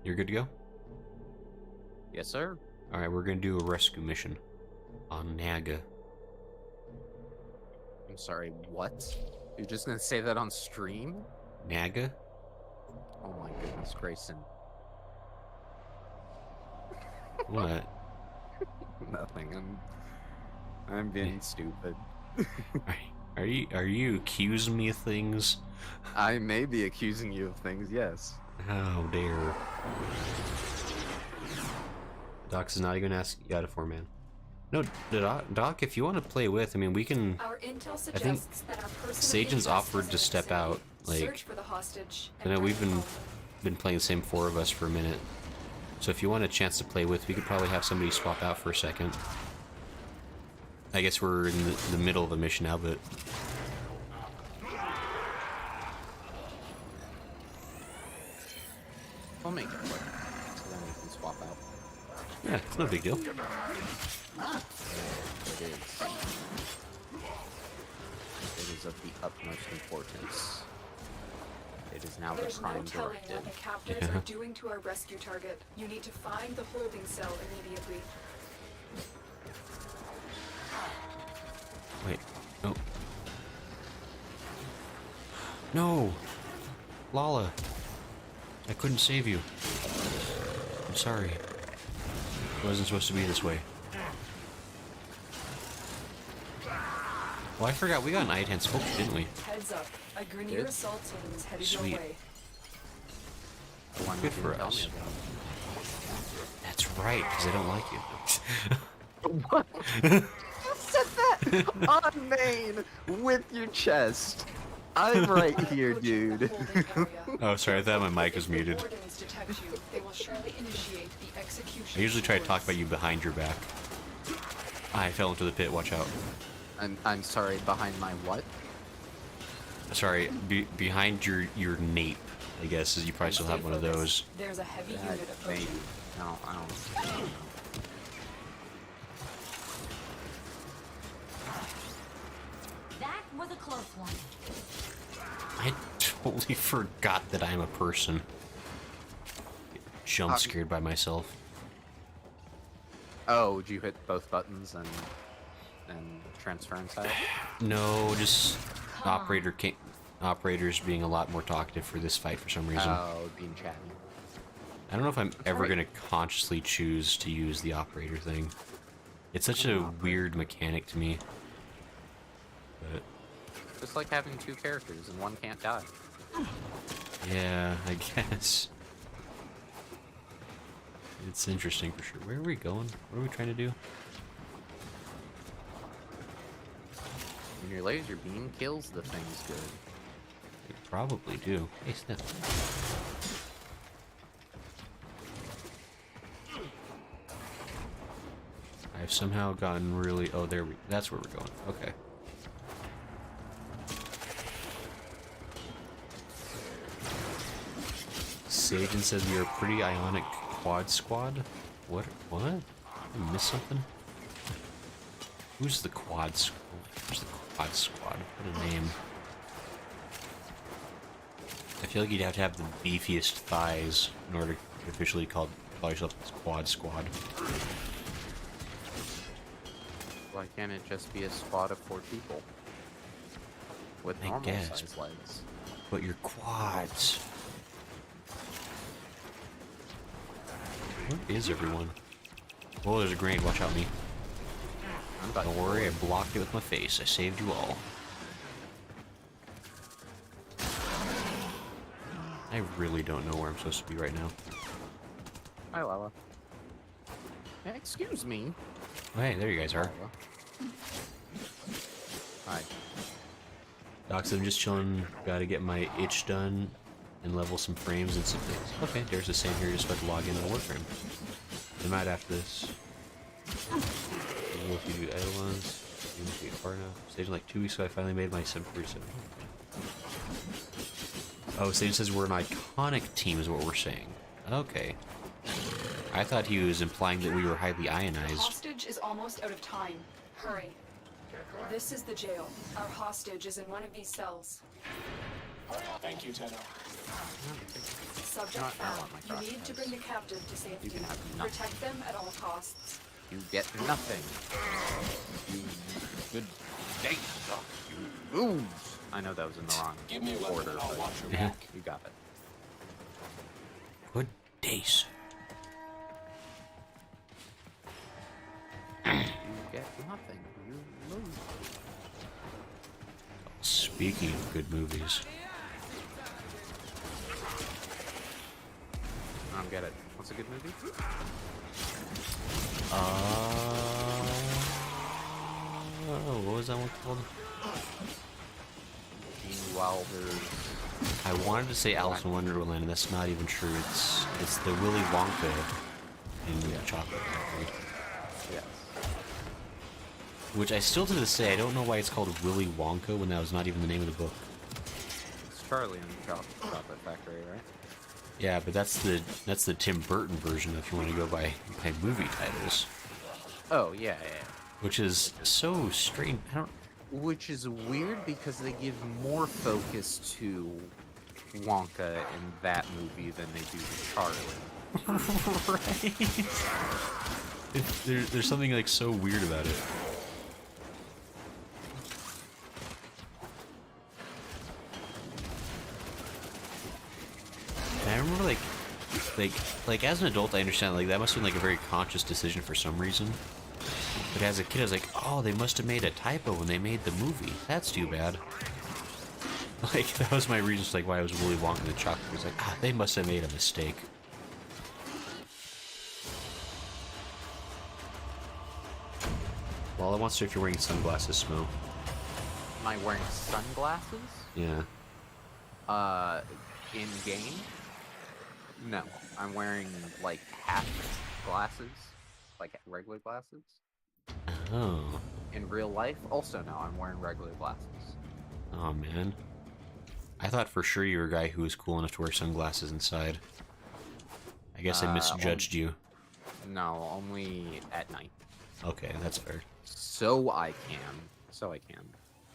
You're good to go? Yes, sir. Alright, we're gonna do a rescue mission on Naga. I'm sorry, what? You're just gonna say that on stream? Naga? Oh my goodness, Grayson. What? Nothing. I'm being stupid. Are you accusing me of things? I may be accusing you of things, yes. How dare. Doc is not even asking you out of 4-man. No, Doc, if you want to play with, I mean, we can. Our intel I think suggests that our person of Sajan's interest offered is to in step the out. vicinity. Like, Search for the hostage I know and we've bring been home. playing the same 4 of us for a minute. So if you want a chance to play with, we could probably have somebody swap out for a second. I guess we're in the middle of a mission now, but We'll make it quick, so then we can swap out. yeah, it's no big deal. It is. It is of the utmost importance. It is now the There's prime no telling directive. what the captors Yeah. are doing to our rescue target. You need to find the holding cell immediately. Wait, no. No! Lala! I couldn't save you. I'm sorry. It wasn't supposed to be this way. Well, I forgot, we got an Eye-Hand Sculpture, didn't we? Heads up. A Grineer Good. assault team is headed Sweet. your way. The one you Good didn't for tell us. me about. That's right, because I don't like you. What? You said that on main with your chest. I'm right here, Put you in the dude. holding area. Oh, sorry, I thought my mic was If the muted. Wardens detect you, they will surely initiate the execution. I usually try to talk about sequence. you behind your back. I fell into the pit, watch out. I'm sorry, behind my what? Sorry, behind your nape, I guess, is you probably still have one of those. There's a heavy That unit approaching. thing. I don't. That was a close one. I totally forgot that I'm a person. Jump scared by myself. Oh, did you hit both buttons and transfer inside? No, just operators being a lot more talkative for this fight for some reason. Oh, being chatty. I don't know if I'm ever right. gonna consciously choose to use the operator thing. It's such a weird mechanic to me. But Just like having 2 characters and one can't die. yeah, I guess. It's interesting for sure. Where are we going? What are we trying to do? When your laser beam kills the things good. They probably do. Hey, Sniff. I've somehow gotten really... Oh, that's where we're going. Okay. Sagen says we are pretty ionic quad squad. What? What? Did I miss something? Who's the quad squad? Who's the quad squad? What a name. I feel like you'd have to have the beefiest thighs in order to officially call yourself quad squad. Why can't it just be a squad of 4 people? With I normal guess. size legs. But your quads. Where is everyone? Oh, there's a grenade. Watch out, me. I'm about Don't to worry, I blocked it with my face. I saved you all. I really don't know where I'm supposed to be right now. Hi, Lala. Excuse me. Oh, hey, there you guys are. Lala. Hi. Docs, I'm just chilling. Gotta get my itch done and level some frames and some things. Okay, there's the same here. Just about to log into the Warframe. I might after this. If you do idle ones, you must be far enough. Stage in like 2 weeks ago, I finally made my 747. Oh, Sage says we're an iconic team, is what we're saying. Okay. I thought he was implying that we were highly ionized. Hostage is almost out of time. Hurry. This is the jail. Our hostage is in one of these cells. Thank you, Tenno. Subject I found. want my You need to crossbows. bring the captive to safety. You can have nothing. Protect them at all costs. You get nothing. You good day. You lose. I know that was in the wrong Give me a weapon order, and I'll but watch your Yeah. back. you got it. Good days. You get nothing. You lose. Speaking of good movies. I don't get it. What's a good movie? What was that one called? Meanwhile, there's I wanted to say Alice in Wonderland, and that's not even true. It's the Willy Wonka in Chocolate Factory. yes. Which I still to this day, I don't know why it's called Willy Wonka when that was not even the name of the book. It's Charlie in the Chocolate Factory, right? Yeah, but that's the Tim Burton version if you want to go by movie titles. Oh yeah, yeah. Which is so strange. I don't. Which is weird because they give more focus to Wonka in that movie than they do to Charlie. Right. There's something like so weird about it. And I remember like as an adult, I understand like that must have been like a very conscious decision for some reason. But as a kid, I was like, oh, they must have made a typo when they made the movie. That's too bad. Like that was my reason, like why I was Willy Wonka the Chocolate. I was like, ah, they must have made a mistake. Well, I want to know if you're wearing sunglasses, Smo. Am I wearing sunglasses? Yeah. In game? No, I'm wearing like half glasses, like regular glasses. Oh. In real life, also no, I'm wearing regular glasses. Oh man. I thought for sure you were a guy who was cool enough to wear sunglasses inside. I guess I misjudged you. No, only at night. Okay, that's fair. So I can.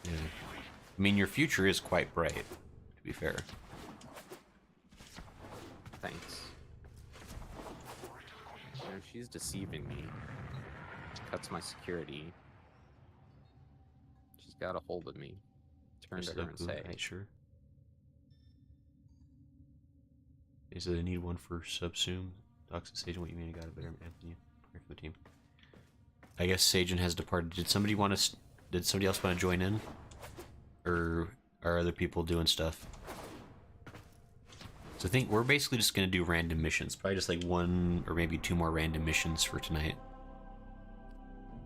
Yeah. I mean, your future is quite bright, to be fair. Thanks. You know, she's deceiving me. She cuts my security. She's got a hold of me. Turn to her and say, Right, sure. Is it a need one for subsume? Docs and Sagen, what you mean? I got it better, Anthony. Pray for the team. I guess Sagen has departed. Did somebody else want to join in? Or are other people doing stuff? So I think we're basically just going to do random missions. Probably just like 1 or maybe 2 more random missions for tonight.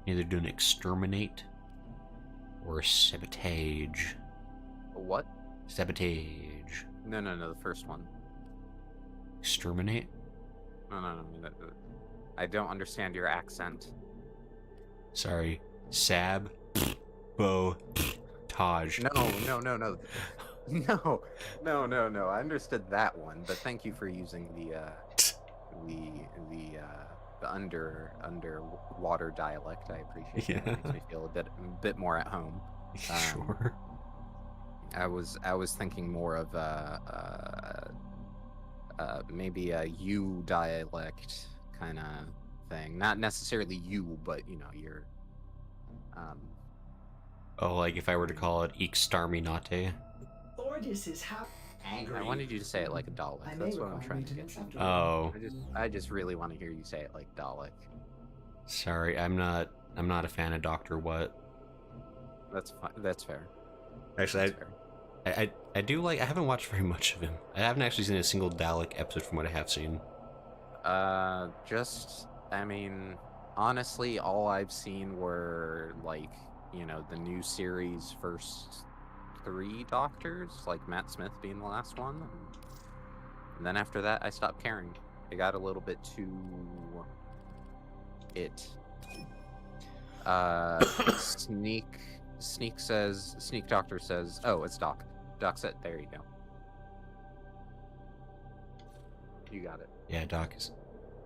Either do an exterminate or sabotage. what? Sabotage. No, the first one. Exterminate? No. I don't understand your accent. Sorry. Sab. Bo. Taj. No. No, no. I understood that one, but thank you for using the underwater dialect. I appreciate it. Yeah. It makes me feel a bit more at home. Sure. I was thinking more of maybe a you dialect kind of thing. Not necessarily you, but you know, you're Oh, like if I were to call it Exterminate. Ordis is how angry. I wanted you to say it like a Dalek. I That's may what I'm require trying to get maintenance to. after Oh, I just really want to hear you say it like Dalek. sorry. I'm not a fan of Doctor What. That's fine. That's fair. Actually, That's fair. I do like. I haven't watched very much of him. I haven't actually seen a single Dalek episode from what I have seen. I mean, honestly, all I've seen were like, you know, the new series first 3 Doctors, like Matt Smith being the last one, and then after that, I stopped caring. It got a little bit too Sneak Doctor says, oh, it's Doc. Doc said, there you go. You got it. Yeah, Doc is.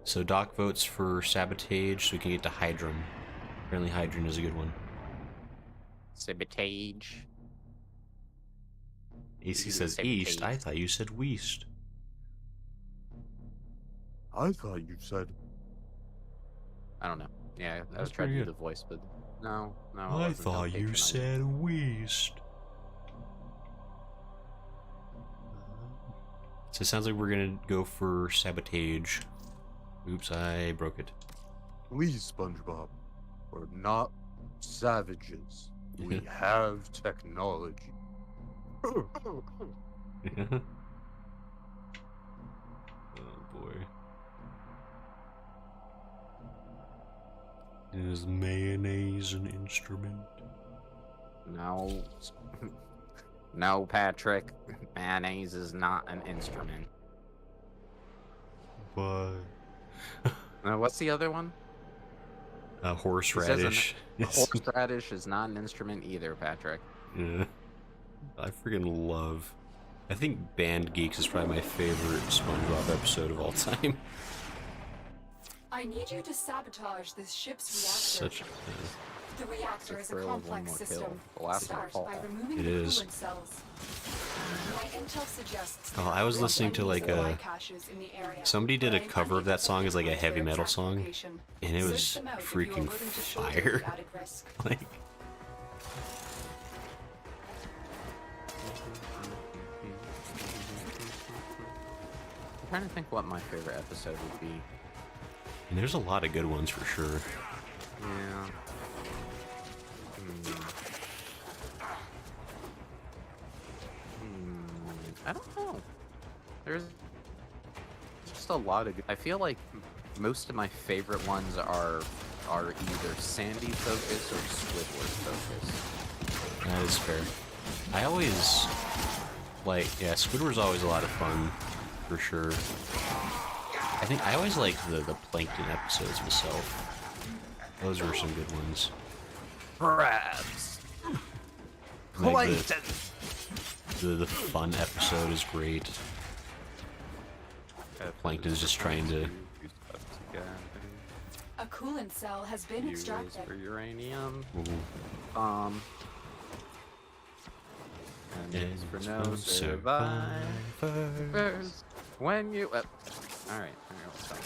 So Doc votes for Sabotage so we can get to Hydron. Apparently Hydron is a good one. Sabotage. AC says Sabotage. East. I thought you said West. I thought you said. I don't know. Yeah, I That's was trying to pretty do good. the voice, but no. I wasn't thought you patronizing. said West. So it sounds like we're gonna go for Sabotage. Oops, I broke it. Please, SpongeBob. We're not savages. We have technology. Oh boy. Is mayonnaise an instrument? No. No, Patrick. Mayonnaise is not an instrument. But What's the other one? a Horseradish horseradish. is not an instrument either, Patrick. Yeah. I freaking love. I think Band Geeks is probably my favorite SpongeBob episode of all time. I need you to sabotage this ship's reactor. Such. The reactor It's is a a thrill of one complex more system. kill. The last one Start fall. by removing It the is. coolant cells. My intel suggests Oh, I was there are listening to, like, supply a- caches in the area, Somebody did but a I'm cover of that unable song as like a to heavy their metal exact song, location. and it Search was them out if you are freaking willing to shoulder fire. the added risk. Like, I'm trying to think what my favorite episode would be. and there's a lot of good ones for sure. Yeah. I don't know. There's just a lot of. I feel like most of my favorite ones are either Sandy focused or Squidward focused. That is fair. I always like, yeah, Squidward's always a lot of fun, for sure. I think I always like the Plankton episodes myself. Those were some good ones. Crabs. Like the fun episode is great. Plankton's just trying to. A coolant cell has been Use extracted. for uranium. Ooh. And it's for no no survivors. survivors. When you. Alright, let's stop.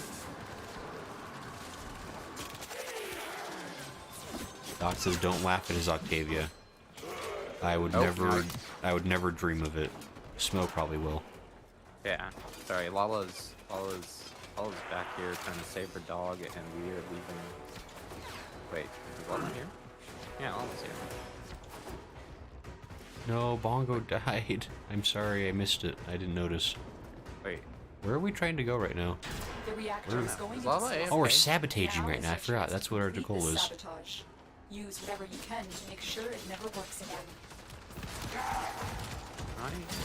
Doc says, "Don't laugh at his Octavia." I would Oh, never. no. I would never dream of it. Smoke probably will. Yeah, sorry, Lala's back here trying to save her dog, and we are leaving. Wait, is Lala here? Yeah, Lala's here. No, Bongo died. I'm sorry, I missed it. I didn't notice. Wait, Where are we trying to go right now? The reactor is going Is into Lala sales. Oh, we're Okay. sabotaging Now right is now. I your forgot. chance That's to what our complete goal this is. sabotage. Use whatever you can to make sure it never works again.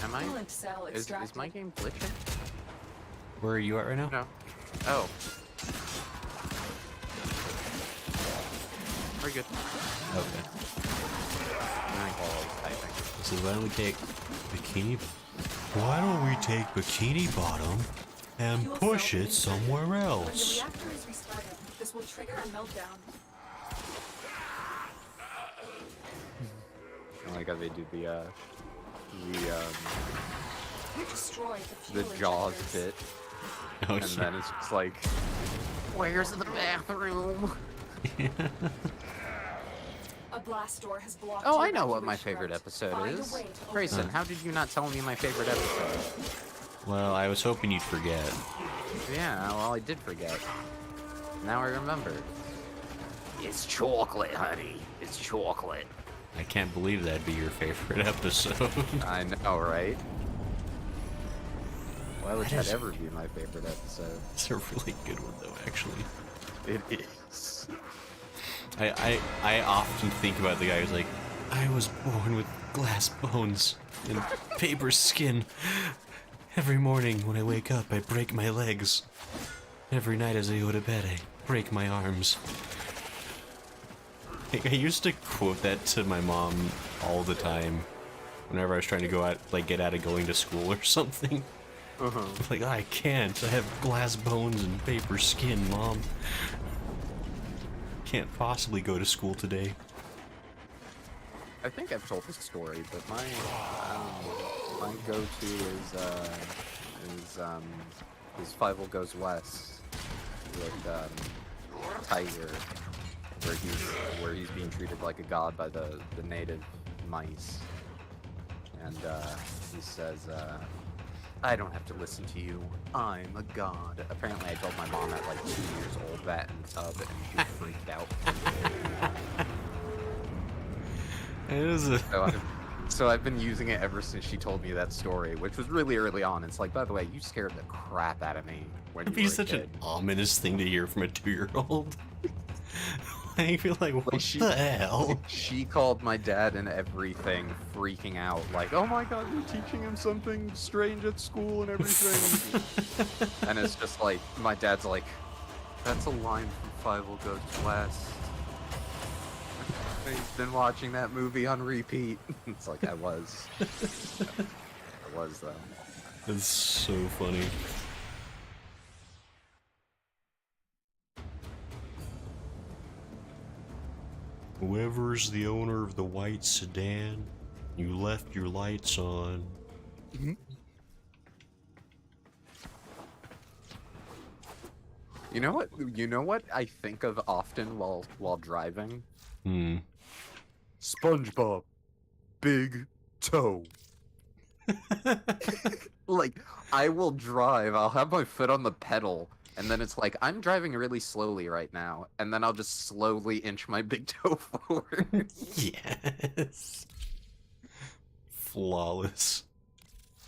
am I? Coolant cell Is extracted. my game glitching? Where are you at right now? No. Oh. We're good. Okay. I think Lala's typing. This is why don't we take Bikini. Why don't we take Bikini Bottom and Fuel push cell it ignited. somewhere When the else? reactor is restarted, this will trigger a meltdown. Oh my god, they do the Destroy the fuel Jaws injectors. bit, Oh, and then it's just like, where's the bathroom? A blast door has blocked. Oh, the I know what my evacuation favorite route. episode Find a is. way to open Grayson, it. how did you not tell me my favorite episode? Well, I was hoping you'd forget. Yeah, well, I did forget. Now I remember. It's chocolate, honey. It's chocolate. I can't believe that'd be your favorite episode. I know, right? Why would That that is- ever be my favorite episode? It's a really good one, though, actually. It is. I often think about the guy who's like, I was born with glass bones and paper skin. Every morning when I wake up, I break my legs. Every night as I go to bed, I break my arms. I used to quote that to my mom all the time. Whenever I was trying to go out, like, get out of going to school or something. Like, I can't. I have glass bones and paper skin, Mom. Can't possibly go to school today. I think I've told this story, but my go-to is Fievel Goes West with Tiger, where he's being treated like a god by the native mice, and he says, I don't have to listen to you. I'm a god. Apparently, I told my mom at like 2 years old that in the tub, and she freaked out. It is a... So I've been using it ever since she told me that story, which was really early on. It's like, by the way, you scared the crap out of me when It'd you be were a such kid. an ominous thing to hear from a 2-year-old. I feel like, what she- the hell? She called my dad and everything, freaking out, like, oh my god, you're teaching him something strange at school and everything. And it's just like, my dad's like, that's a line from Fievel Goes West. He's been watching that movie on repeat. It's like, I was. I was, though. That's so funny. Whoever's the owner of the white sedan, you left your lights on. You know what? You know what I think of often while driving? Hmm. SpongeBob, big toe. Like, I will drive, I'll have my foot on the pedal, and then it's like, I'm driving really slowly right now, and then I'll just slowly inch my big toe forward. Yes. Flawless.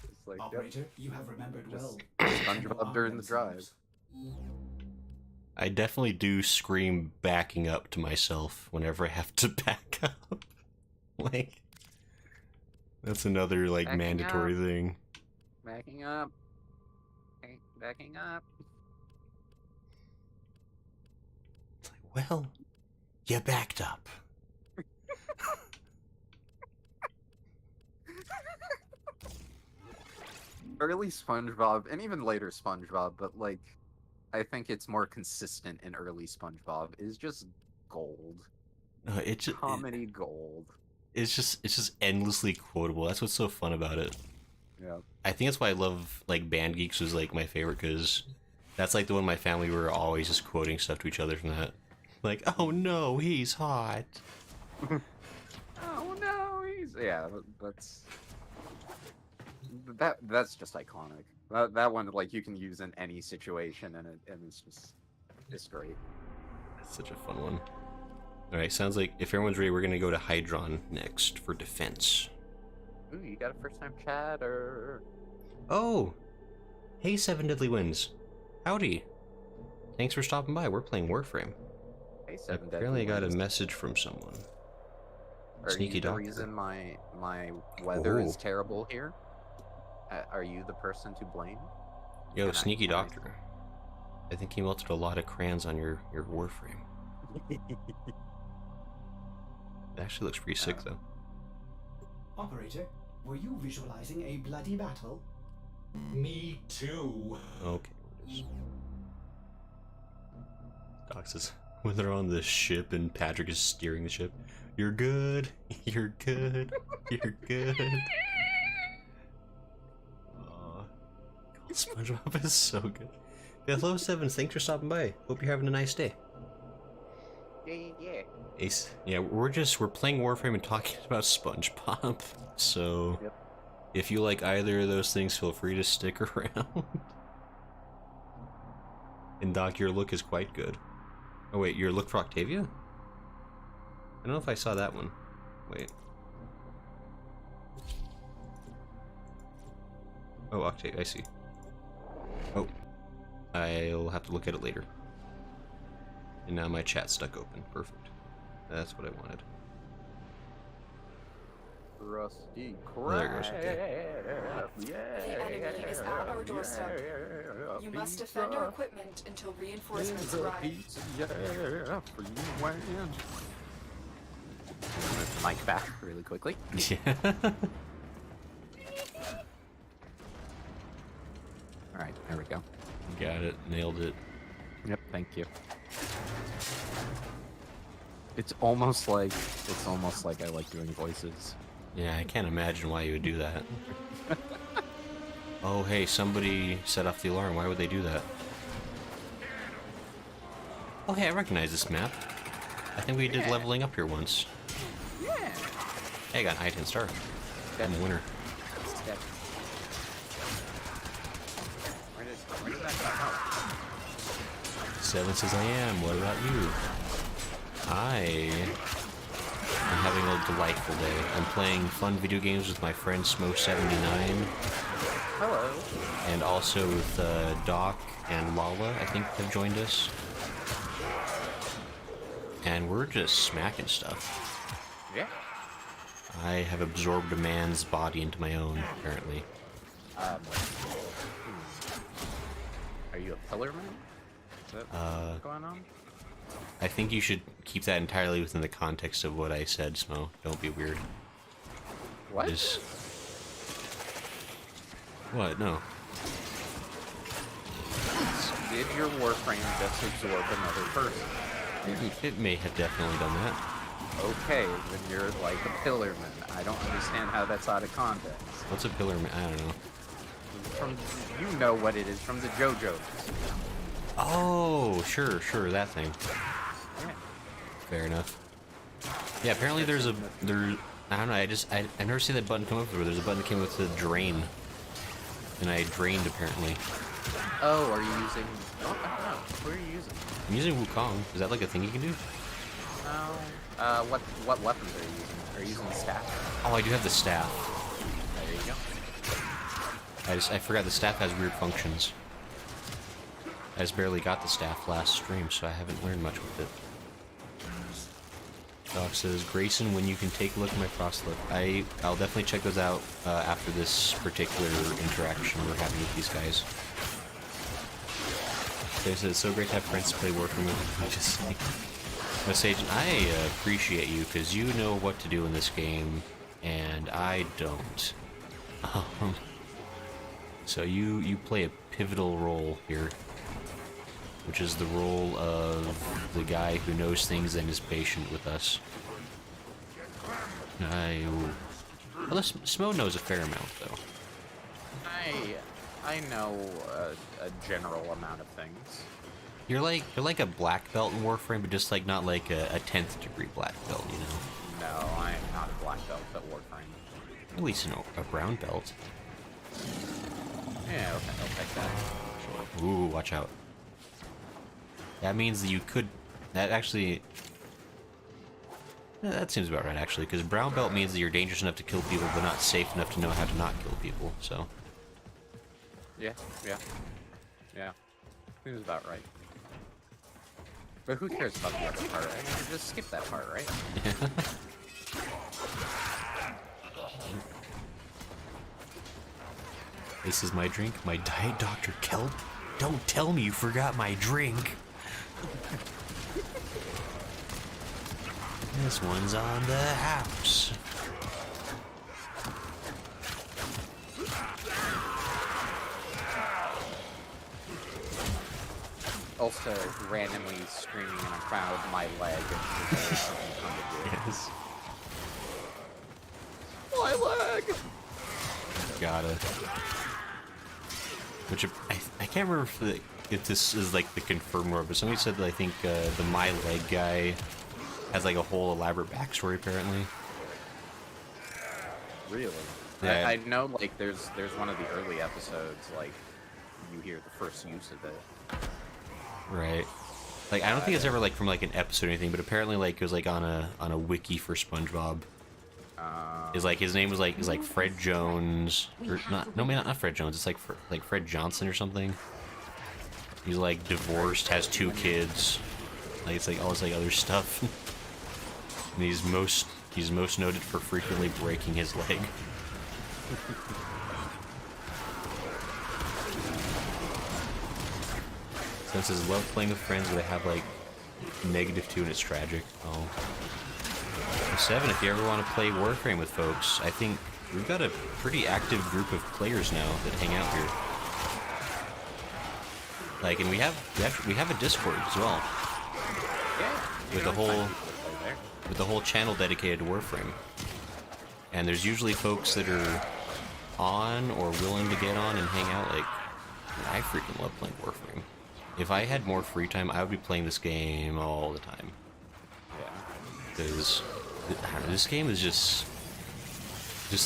It's like, yep, Operator, you have remembered Just well. SpongeBob during the drive. I definitely do scream backing up to myself whenever I have to back up. Like, that's another, like, Backing mandatory up. thing. Backing up. Backing up. It's like, well, you backed up. Early SpongeBob, and even later SpongeBob, but like, I think it's more consistent in early SpongeBob, is just gold. Comedy gold. It's just endlessly quotable. That's what's so fun about it. Yeah. I think that's why I love, like, Band Geeks was, like, my favorite, because that's, like, the one in my family we were always just quoting stuff to each other from that. Like, oh no, he's hot. Oh no, yeah, that's just iconic. That one, like, you can use in any situation, and it's great. That's such a fun one. Alright, sounds like if everyone's ready, we're gonna go to Hydron next for defense. Ooh, you got a first time chat, or Oh! Hey, Seven Deadly Winds. Howdy. Thanks for stopping by. We're playing Warframe. hey, Seven Apparently I Deadly got a Winds. message from someone. Are Sneaky you the Doctor. reason my weather is Oh. terrible here? Are you the person to blame? Yo, Can I- Sneaky can I- Doctor. I think he melted a lot of crayons on your Warframe. It actually looks pretty sick, though. Operator, Were you visualizing a bloody battle? Me too. Okay. Doc says, when they're on the ship and Patrick is steering the ship, you're good, you're good, you're good. God, SpongeBob is so good. Yeah, hello, Sevens. Thanks for stopping by. Hope you're having a nice day. Yeah. Ace. Yeah, we're playing Warframe and talking about SpongeBob. So, Yep. if you like either of those things, feel free to stick around. And Doc, your look is quite good. Oh wait, your look for Octavia? I don't know if I saw that one. Wait. Oh, Octavia, I see. Oh. I'll have to look at it later. And now my chat's stuck open. Perfect. That's what I wanted. Rusty There it goes, okay. The enemy is at our doorstep. You must defend our equipment until reinforcements arrive. Mic back really quickly. Yeah. Alright, there we go. Got it. Nailed it. Yep, thank you. It's almost like I like doing voices. Yeah, I can't imagine why you would do that. Oh, hey, somebody set off the alarm. Why would they do that? Oh, hey, I recognize this map. I think we did leveling up here once. Yeah. Hey, I got an I-10 star. I'm a winner. Where did that come out? Seven says I am. What about you? I am having a delightful day. I'm playing fun video games with my friend Smo79. Hello. And also with Doc and Lala, I think, have joined us. And we're just smacking stuff. Yeah. I have absorbed a man's body into my own, apparently. Are you a pillar man? Is that what's going on? I think you should keep that entirely within the context of what I said, Smo. Don't be weird. What? What? No. Did your Warframe just absorb another person? It may have definitely done that. Okay, then you're like a pillar man. I don't understand how that's out of context. What's a pillar man? I don't know. From you know what it is from the JoJo's. Oh, sure, that thing. Yeah. Fair enough. Yeah, apparently I don't know, I never see that button come up before. There's a button that came with the drain. And I drained, apparently. Oh, are you using... Oh, I don't know. What are you using? I'm using Wukong. Is that like a thing you can do? No. What weapons are you using? Are you using the staff? Oh, I do have the staff. There you go. I forgot the staff has weird functions. I just barely got the staff last stream, so I haven't learned much with it. Doc says, Grayson, when you can take a look at my frost look. I'll definitely check those out after this particular interaction we're having with these guys. They said, it's so great to have friends to play Warframe with. I just think... Sage, I appreciate you, because you know what to do in this game, and I don't. So you play a pivotal role here, which is the role of the guy who knows things and is patient with us. Well, Smo knows a fair amount, though. I know a general amount of things. You're like a black belt in Warframe, but just like not like a 10th degree black belt, you know? No, I am not a black belt at Warframe. At least a brown belt. Yeah, okay, I'll take that. Ooh, watch out. That means that you could... That actually... Yeah, that seems about right, actually, because brown belt means that you're dangerous enough to kill people, but not safe enough to know how to not kill people, so... Yeah. Seems about right. But who cares about the other part? I mean, just skip that part, right? This is my drink, my Diet Dr. Kelp. Don't tell me you forgot my drink. This one's on the house. randomly screaming in a crowd, my leg. Yes. My leg! Got it. Which I can't remember if this is like the confirmed word, but somebody said that I think the My Leg guy has like a whole elaborate backstory apparently. Really? Yeah. I know, like, there's one of the early episodes, like, you hear the first use of it. Right. Like I don't think it's ever like from like an episode or anything, but apparently like it was like on a wiki for SpongeBob. Is like his name was like Fred Jones or not Fred Jones. It's like Fred Johnson or something. He's like divorced, has 2 kids. Like it's like all this like other stuff. And he's most noted for frequently breaking his leg. So it says love playing with friends, but I have like -2 and it's tragic. Oh. 7, if you ever want to play Warframe with folks, I think we've got a pretty active group of players now that hang out here. Like, and we have a Discord as well. Yeah. With the whole channel dedicated to Warframe. And there's usually folks that are on or willing to get on and hang out. Like, I freaking love playing Warframe. If I had more free time, I would be playing this game all the time. Yeah. Because this game is just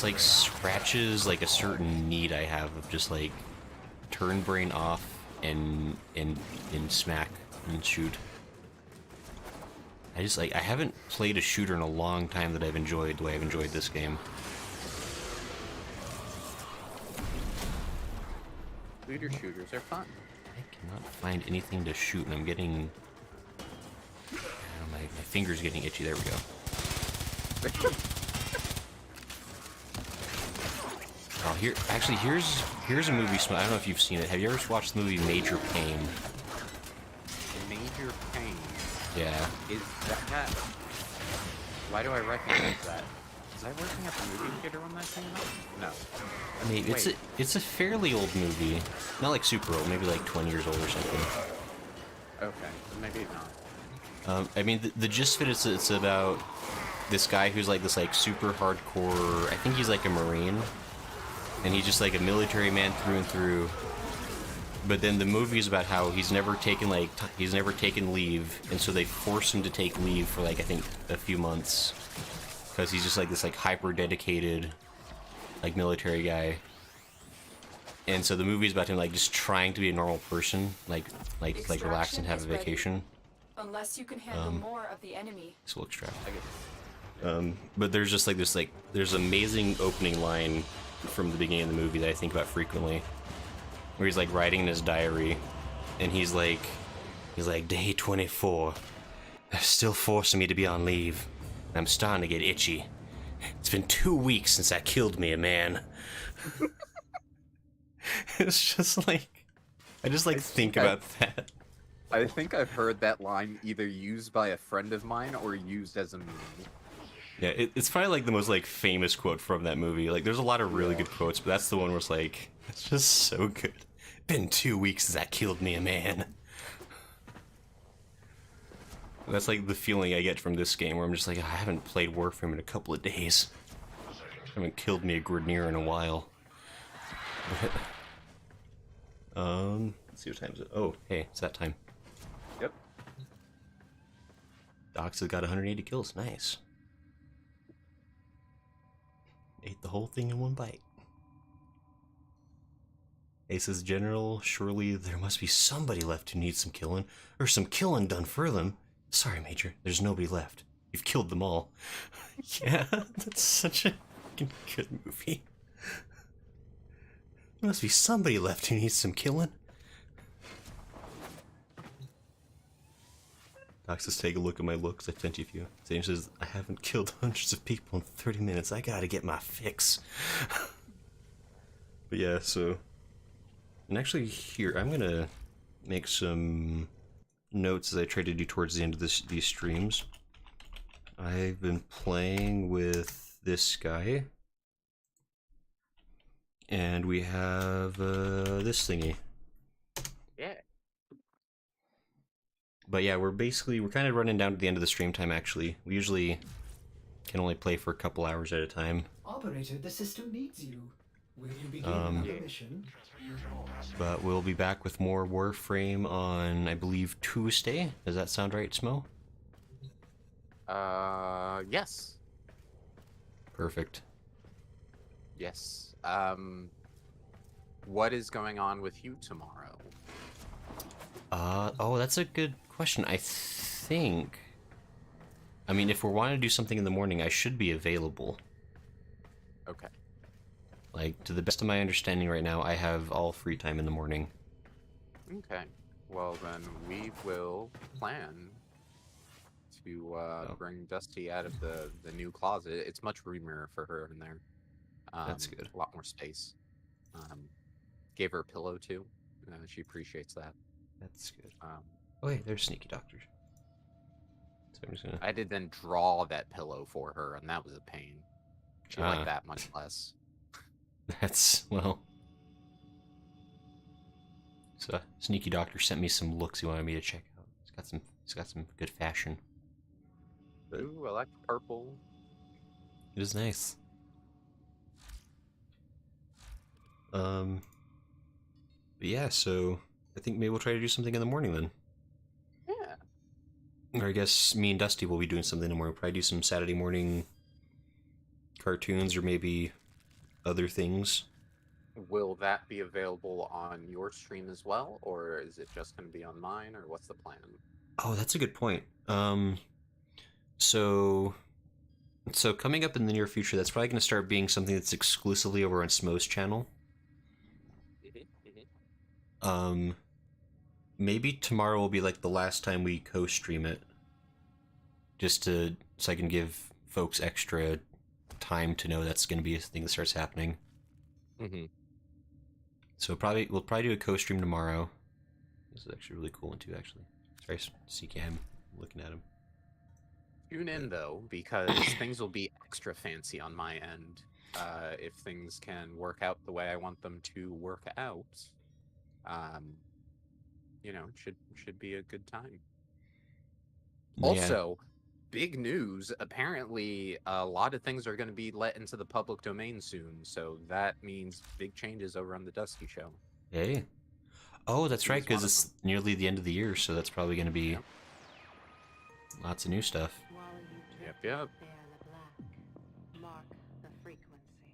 like scratches like a certain need I have of just like turn brain off and smack and shoot. I haven't played a shooter in a long time that I've enjoyed the way I've enjoyed this game. Looter shooters are fun. I cannot find anything to shoot, and I'm getting... my finger's getting itchy. There we go. Oh, here's a movie. I don't know if you've seen it. Have you ever watched the movie Major Pain? Major Pain. Yeah. Is that... Why do I recognize that? Was I working at the movie theater when that came out? No. I mean, it's a fairly old movie. Not like super old, maybe like 20 years old or something. Okay, maybe not. I mean, the gist of it is it's about this guy who's like this like super hardcore, I think he's like a Marine, and he's just like a military man through and through. But then the movie is about how he's never taken leave, and so they force him to take leave for like I think a few months because he's just like this like hyper dedicated like military guy. And so the movie is about him like just trying to be a normal person, like relax and have a vacation. Unless you can handle more of the enemy. So we'll extract. But there's just like this there's an amazing opening line from the beginning of the movie that I think about frequently, where he's like writing in his diary, and he's like day 24. They're still forcing me to be on leave. I'm starting to get itchy. It's been 2 weeks since I killed me a man. It's just like I just like think about that. I think I've heard that line either used by a friend of mine or used as a meme. Yeah, it's probably like the most like famous quote from that movie. Like, there's a lot of really good quotes, but that's the one where it's like, it's just so good. Been 2 weeks since I killed me a man. That's like the feeling I get from this game, where I'm just like, I haven't played Warframe in a couple of days. I haven't killed me a Grenadier in a while. Let's see what time is it. Oh, hey, it's that time. Yep. Docs has got 180 kills. Nice. Ate the whole thing in one bite. Ace's General, surely there must be somebody left who needs some killing, or some killing done for them. Sorry, Major, there's nobody left. You've killed them all. Yeah, that's such a fucking good movie. There must be somebody left who needs some killing. Doc says, take a look at my looks. I sent you a few. Zane says, I haven't killed hundreds of people in 30 minutes. I gotta get my fix. But yeah, so... And actually here, I'm gonna make some notes as I try to do towards the end of these streams. I've been playing with this guy. And we have this thingy. Yeah. But yeah, we're kind of running down to the end of the stream time. Actually, we usually can only play for a couple hours at a time. Operator, the system needs you. Will you begin Um, another mission? But we'll be back with more Warframe on, I believe, Tuesday. Does that sound right, Smo? Yes. Perfect. Yes. What is going on with you tomorrow? Oh, that's a good question. I think... I mean, if we're wanting to do something in the morning, I should be available. Okay. Like, to the best of my understanding right now, I have all free time in the morning. Okay. Well, then we will plan to bring Dusty out of the new closet. It's much roomier for her in there. That's good. A lot more space. Gave her a pillow, too. She appreciates that. That's good. Oh, hey, there's Sneaky Doctors. So I'm just gonna... I did then draw that pillow for her, and that was a pain. She liked that much less. That's, well... So, Sneaky Doctor sent me some looks he wanted me to check out. He's got some good fashion. But Ooh, I like purple. it is nice. But yeah, so I think maybe we'll try to do something in the morning then. Yeah. Or I guess me and Dusty will be doing something in the morning. Probably do some Saturday morning cartoons or maybe other things. Will that be available on your stream as well, or is it just going to be on mine, or what's the plan? Oh, that's a good point. So coming up in the near future, that's probably going to start being something that's exclusively over on Smo's channel. Maybe tomorrow will be like the last time we co-stream it, just so I can give folks extra time to know that's going to be a thing that starts happening. Mm-hmm. So we'll probably do a co-stream tomorrow. This is actually a really cool one too, actually. Sorry, CK, I'm looking at him. Tune in though, because things will be extra fancy on my end. If things can work out the way I want them to work out, you know, should be a good time. Yeah. Also, big news. Apparently, a lot of things are going to be let into the public domain soon, so that means big changes over on the Dusty Show. Hey. Oh, that's right, because He's it's nearly the end of the year, so that's probably going to be Yep. lots of new stuff. Yep. Bear the black, mark the frequency.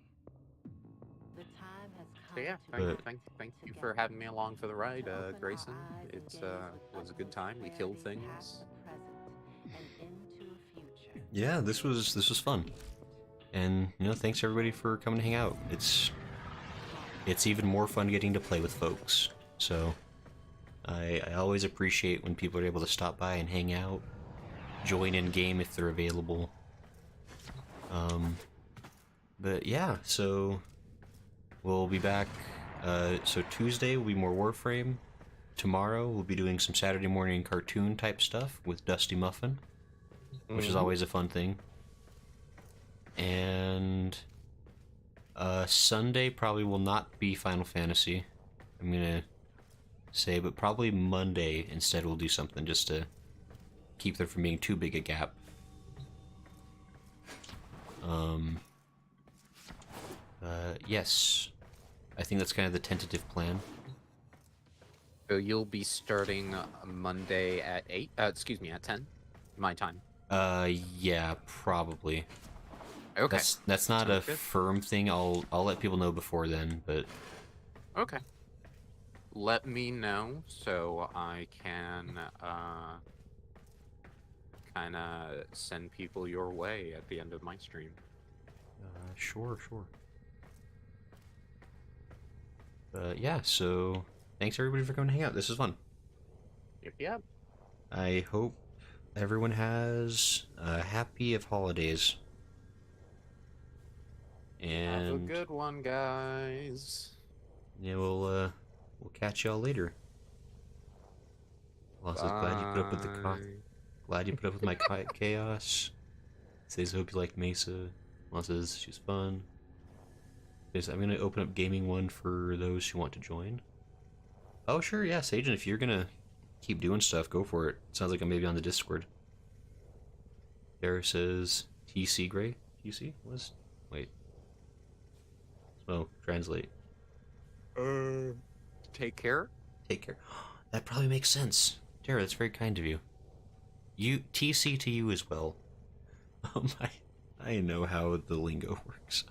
The time has come So yeah, to thank you for having me along for the ride, Grayson. It was a good time. We killed things. Yeah, this was fun. And, you know, thanks everybody for coming to hang out. It's even more fun getting to play with folks. So, I always appreciate when people are able to stop by and hang out, join in game if they're available. But yeah, so we'll be back. So Tuesday will be more Warframe. Tomorrow we'll be doing some Saturday morning cartoon type stuff with Dusty Muffin, which is always a fun thing. And Sunday probably will not be Final Fantasy, I'm gonna say, but probably Monday instead we'll do something just to keep there from being too big a gap. Yes, I think that's kind of the tentative plan. So you'll be starting Monday at 8, excuse me, at 10, my time. Yeah, probably. Okay. That's not a Sounds good. firm thing. I'll let people know before then, but Okay. Let me know so I can kind of send people your way at the end of my stream. sure. Yeah, so thanks everybody for coming to hang out. This is fun. Yep. I hope everyone has a happy of holidays. And Have a good one, guys. yeah, we'll catch y'all later. Also, glad you put up with the Bye. glad you put up with my chaos. Says hope you liked Mesa. Says she's fun. Says I'm gonna open up gaming one for those who want to join. Oh sure, yeah, Sagen, if you're gonna keep doing stuff, go for it. Sounds like I'm maybe on the Discord. There says TC Gray. TC was wait. Oh, translate. Take care. Take care. That probably makes sense. Tara, that's very kind of you. You TC to you as well. I know how the lingo works.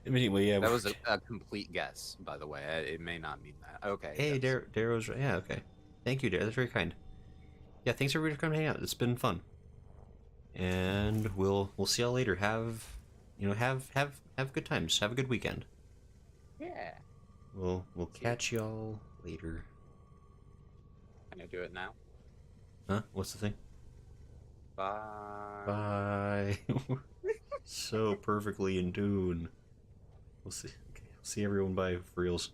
Anyway, yeah. That was a complete guess, by the way. It may not mean that. Okay. Hey, yes. Darrow's right. Yeah, okay. Thank you, Darrow. That's very kind. Yeah, thanks everybody for coming hang out. It's been fun. And we'll see y'all later. Have good times. Have a good weekend. Yeah. We'll catch y'all later. Can I do it now? Huh? What's the thing? Bye. Bye. So perfectly in tune. We'll see. Okay, I'll see everyone. Bye for reals.